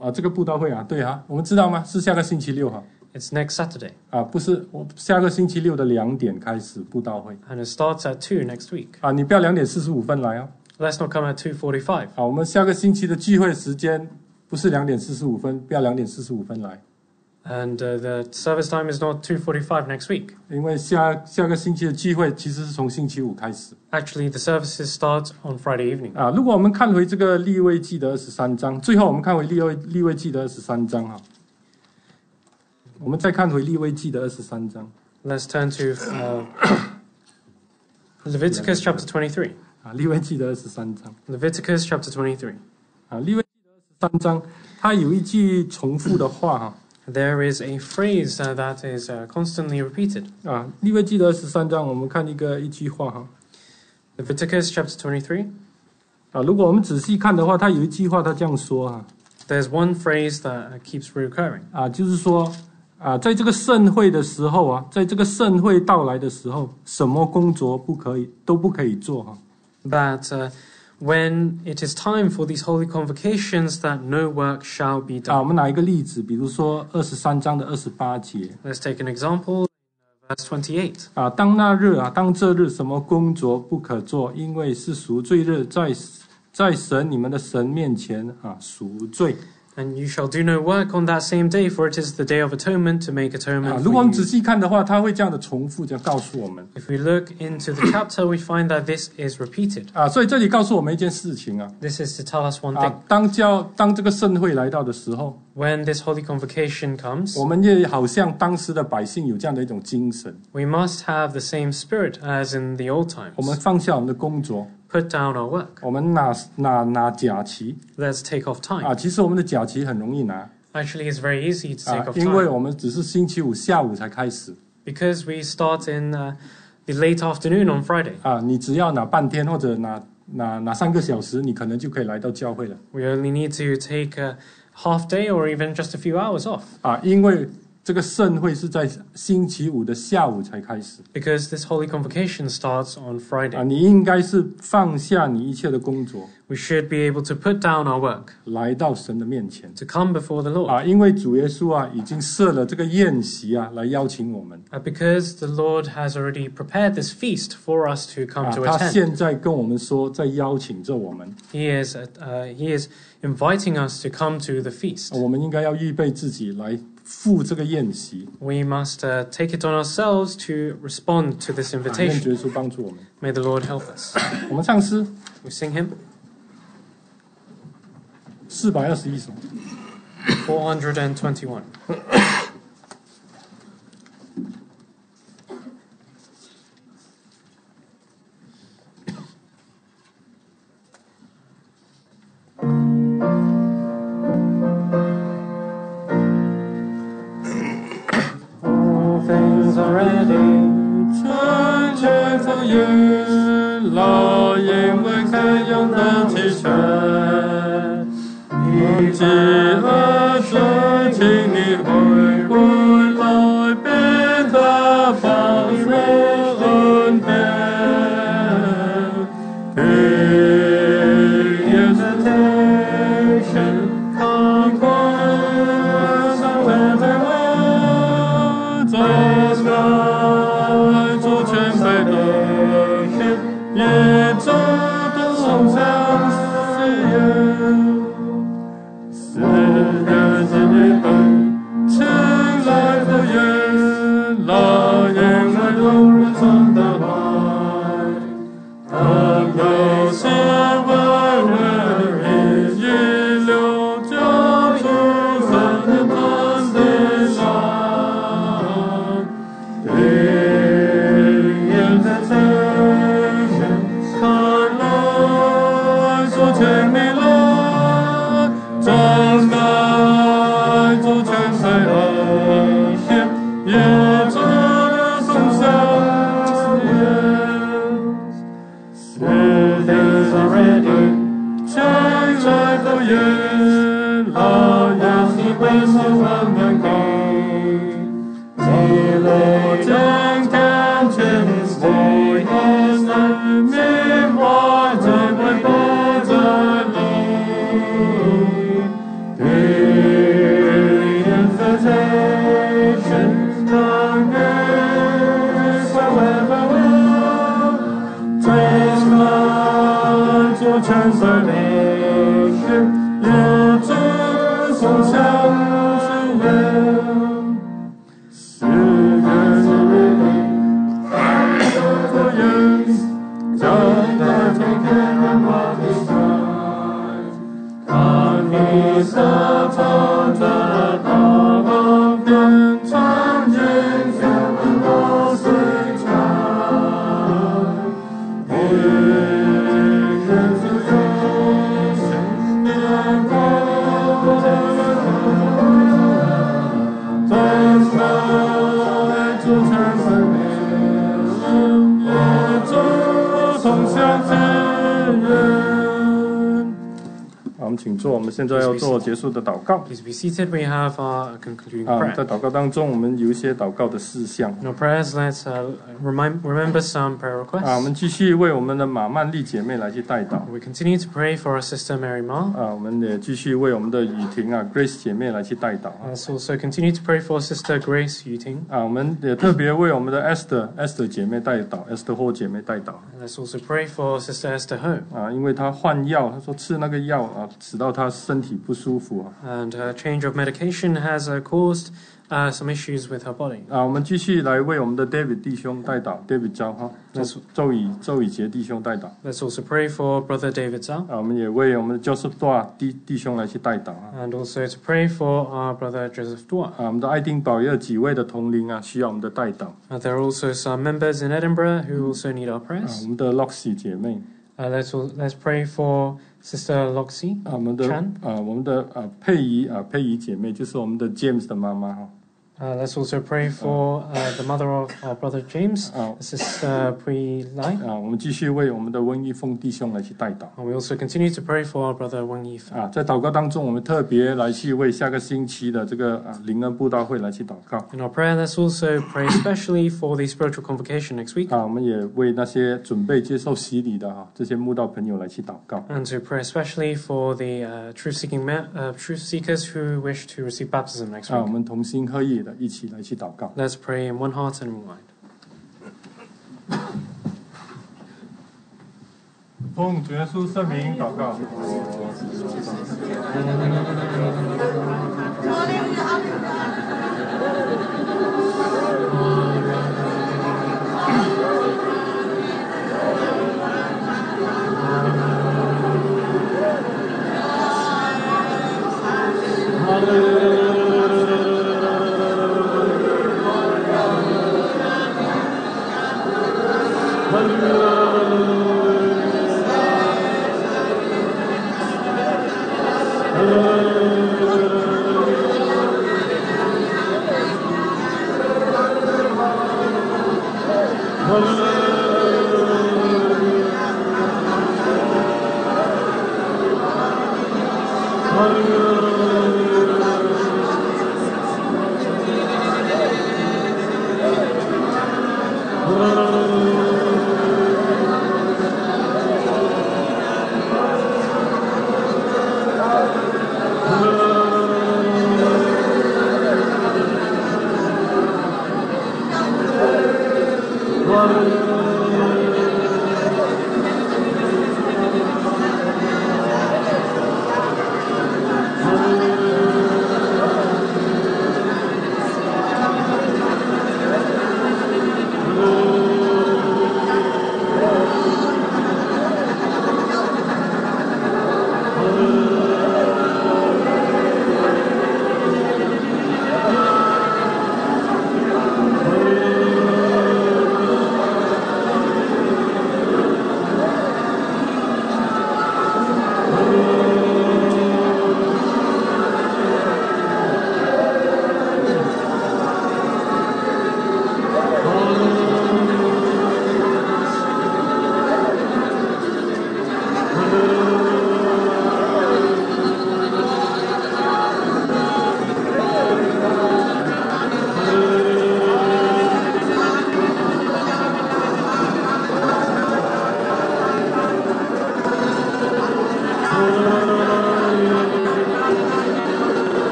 们这个布道会对我们知道吗？是下个星期6号 It's next Saturday. 不是我下个星期六的2点开始布道会 And it starts at 2 next week. 你不要2点45分来哦。Let's not come at 2:45. 我们下个星期的聚会时间不是2点45分，不要2点45分来。And the service time is not 2:45 next week. 因为下个星期的聚会其实是从星期五开始。Actually, the services start on Friday evening. 如果我们看回这个利未记的23章，最后我们看回利未记的23章哈。我们再看回利未记的23章。Let's turn to Leviticus chapter 23. 利未记的23章。Leviticus chapter 23. 利未记的23章，它有一句重复的话哈。There is a phrase that is constantly repeated. 利未记的23章，我们看一句话哈。Leviticus chapter 23. 如果我们仔细看的话，它有一句话，它这样说哈。There's one phrase that keeps recurring. 就是说在这个盛会的时候在这个盛会到来的时候，什么工作都不可以做哈。That when it is time for these holy convocations, that no work shall be done. 我们拿一个例子，比如说23章的28节。Let's take an example. Verse 28. 当这日什么工作不可做，因为是赎罪日，在神你们的神面前赎罪。And you shall do no work on that same day, for it is the day of atonement to make atonement 如果我 for 们仔 you. 细看的话，它会这样的重复，这样告诉我们。If we look into the chapter, we find that this is repeated. 所以这里告诉我们一件事情This is to tell us one thing. 当这个盛会来到的时候， When this holy convocation comes, 我们也好像当时的百姓有这样的一种精神， we must have the same spirit as in the old 我们 times. 放下我们的工作， Put down our work. 我们拿假期。Let's take off time. 其实我们的假期很容易拿。Actually, it's very easy to take off 因为 time 我们只是星期五下午才开始。because we start in the late afternoon on Friday. 你只要拿半天或者拿3个小时，你可能就可以来到教会了。We only need to take a half day or even just a few hours off 因为这个盛会是在星期五的下午才开始。because this holy convocation starts on Friday. 你应该是放下你一切的工作， We should be able to put down our work 来到神的面前。to come before the Lord 因为主耶稣已经设了这个宴席来邀請我們。because the Lord has already prepared this feast for us to come to 他 attend. 現在跟我們說，在邀請着我們。He is inviting us to come to the feast. 我們應該要預備自己來赴這個宴席。 We must take it on ourselves to respond to this 願 invitation. 主耶穌幫助我們。 May the Lord help us. 我們唱詩 We sing hymn 421首。421. All things are ready. 春天风雨，老鹰为开阳的提前。一季而水，请你回归来，变得放热恩典。看光在我在我，走来做全备的，也走都相信。四月之日本，请来赴约，老鹰来动人生的爱，朋友相爱为一流救出生人般的爱，眼在天上看来所见未来，张开主权在爱线，也这松下眼。Cities are ready， 请来赴约，老耶稣为所万人给。地路将看见我也能明白，这位不在里。The invitation transformation, yet to从相之人，是个人爱的作用，将那天天的马比赛，看你撒场的大王变成人间的水船，为人之中生的光。我们请坐。我们现在要做结束的祷告。 Please be seated. We have our concluding 在 prayer. 祷告当中，我们有一些祷告的事项。 In our prayers, let's remember some prayer 我 requests. 们继续为我们的马曼丽姐妹来去代祷。 We continue to pray for our sister Mary Ma. 我们也继续为我们的雨婷Grace 姐妹来去代祷。 Let's also continue to pray for sister Grace Yuting. 我们也特别为我们的 Esther 姐妹代祷 ，Esther Ho 姐妹代祷。 Let's also pray for sister Esther Ho. 因为她换药，她说吃那个药使到她身体不舒服 And her change of medication has caused some issues with her body. 我们继续来为我们的 David 弟兄代祷 ，David 教周以杰弟兄代祷。 Let's also pray for brother David Zhao. 我们也为我们的 Joseph Dua 弟兄来去代祷 And also to pray for our brother Joseph Dua. 我们的爱丁堡也有几位的同龄需要我们的代祷。 There are also some members in Edinburgh who also need our prayers. 我们的 Loxy 姐妹。 Let's pray for sister Loxy 我们的 Chan. 我们的佩仪姐妹，就是我们的 James 的妈妈 Let's also pray for the mother of our brother James, sister Pui Lai. 我们继续为我们的温一峰弟兄来去代祷。 And we also continue to pray for our brother Wang Yifeng. 在祷告当中，我们特别来去为下个星期的这个灵恩布道会来去祷告。 In our prayer, let's also pray especially for the spiritual convocation next week. 我们也为那些准备接受洗礼的这些慕道朋友来去祷告。 And to pray especially for the truth seekers who wish to receive baptism next 我 week. 们同心合意的一起来去祷告。 Let's pray in one heart and one mind. 奉主耶稣圣名祷告。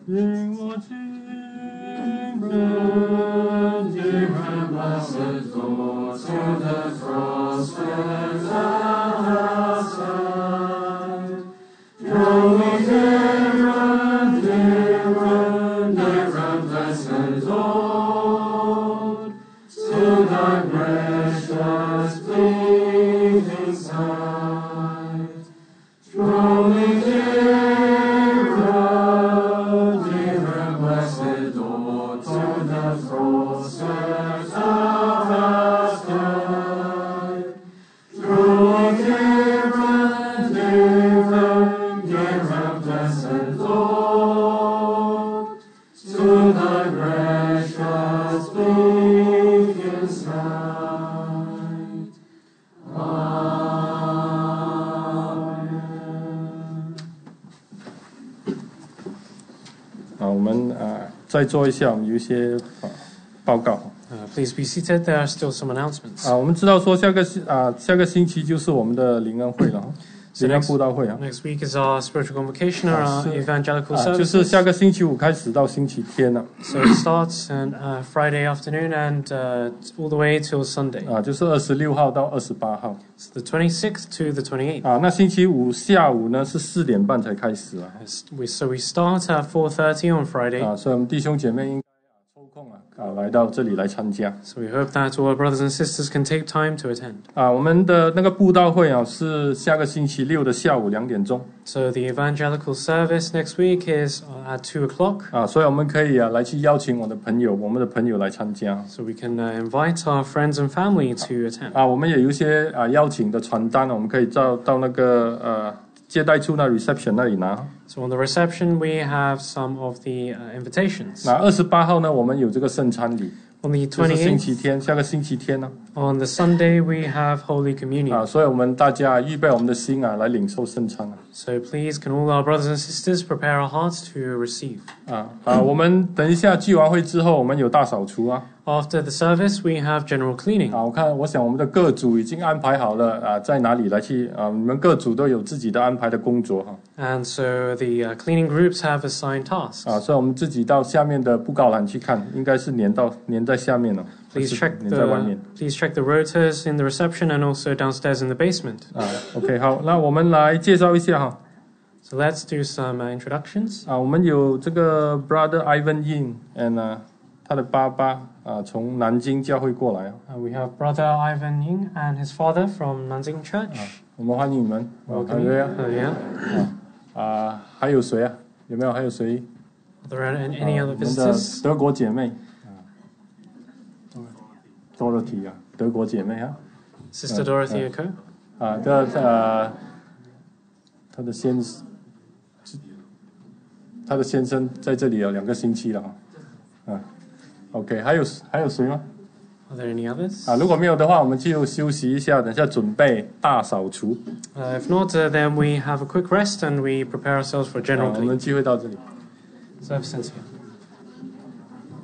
因我敬奉different blessed Lord to the cross where thou hast died. Drawing different blessed Lord to thy precious bleeding side. Drawing different blessed Lord to the cross where thou hast died. Drawing different blessed Lord to thy precious bleeding side. Amen. 我们再做一下，我们有一些报告。Please be seated. There are still some announcements. 我们知道说下个星期就是我们的灵恩会了，灵恩布道会啊。Next week is our spiritual convocation or our evangelical 就是 service. 下个星期五开始到星期天了。So it starts on Friday afternoon and all the way till Sunday. 就是26号到28号。It's the 26th to the 28th. 那星期五下午呢是4点半才开始啊。So we start at 4:30 on Friday. 所以我们弟兄姐妹应该抽空来到这里来参加。So we hope that all our brothers and sisters can take time to attend. 我们的那个布道会是下个星期六的下午2点钟。So the evangelical service next week is at 2 o'clock. 所以我们可以来去邀请我们的朋友来参加。So we can invite our friends and family to attend. 我们也有一些邀请的传单，我们可以到那个接待处那 reception 那里拿。So on the reception we have some of the invitations. 28号呢，我们有这个圣餐礼。On the 就是星 28th, 期天，下个星期天呢。on the Sunday we have Holy Communion. 所以我们大家预备我们的心来领受圣餐。So please, can all our brothers and sisters prepare our hearts to receive? 我们等一下聚完会之后，我们有大扫除啊。After the service, we have general cleaning. 我想我们的各组已经安排好了在哪里来去你们各组都有自己的安排的工作哈。And so the cleaning groups have assigned tasks. 所以我们自己到下面的布告栏去看，应该是粘在下面了。Please check 粘在外面。Please check the rotors in the reception and also downstairs in the basement. OK， 好，那我们来介绍一下哈。So let's do some introductions. 我们有这个 Brother Ivan Yin and 他的爸爸从南京教会过来。We have Brother Ivan Ying and his father from Nanjing Church. 我们欢迎你们。Welcome. 还有谁啊？有没有？还有谁 Are there any other 我们的 visitors? 德国姐妹，Dorothy 德国姐妹啊。Sister Dorothy Echo. 他的先生在这里有2个星期了OK， 还有谁吗？ Are there any others? 如果没有的话，我们就休息一下，等下准备大扫除。If not, then we have a quick rest and we prepare ourselves for general 我 cleaning. 们聚会到这里。Service ends here.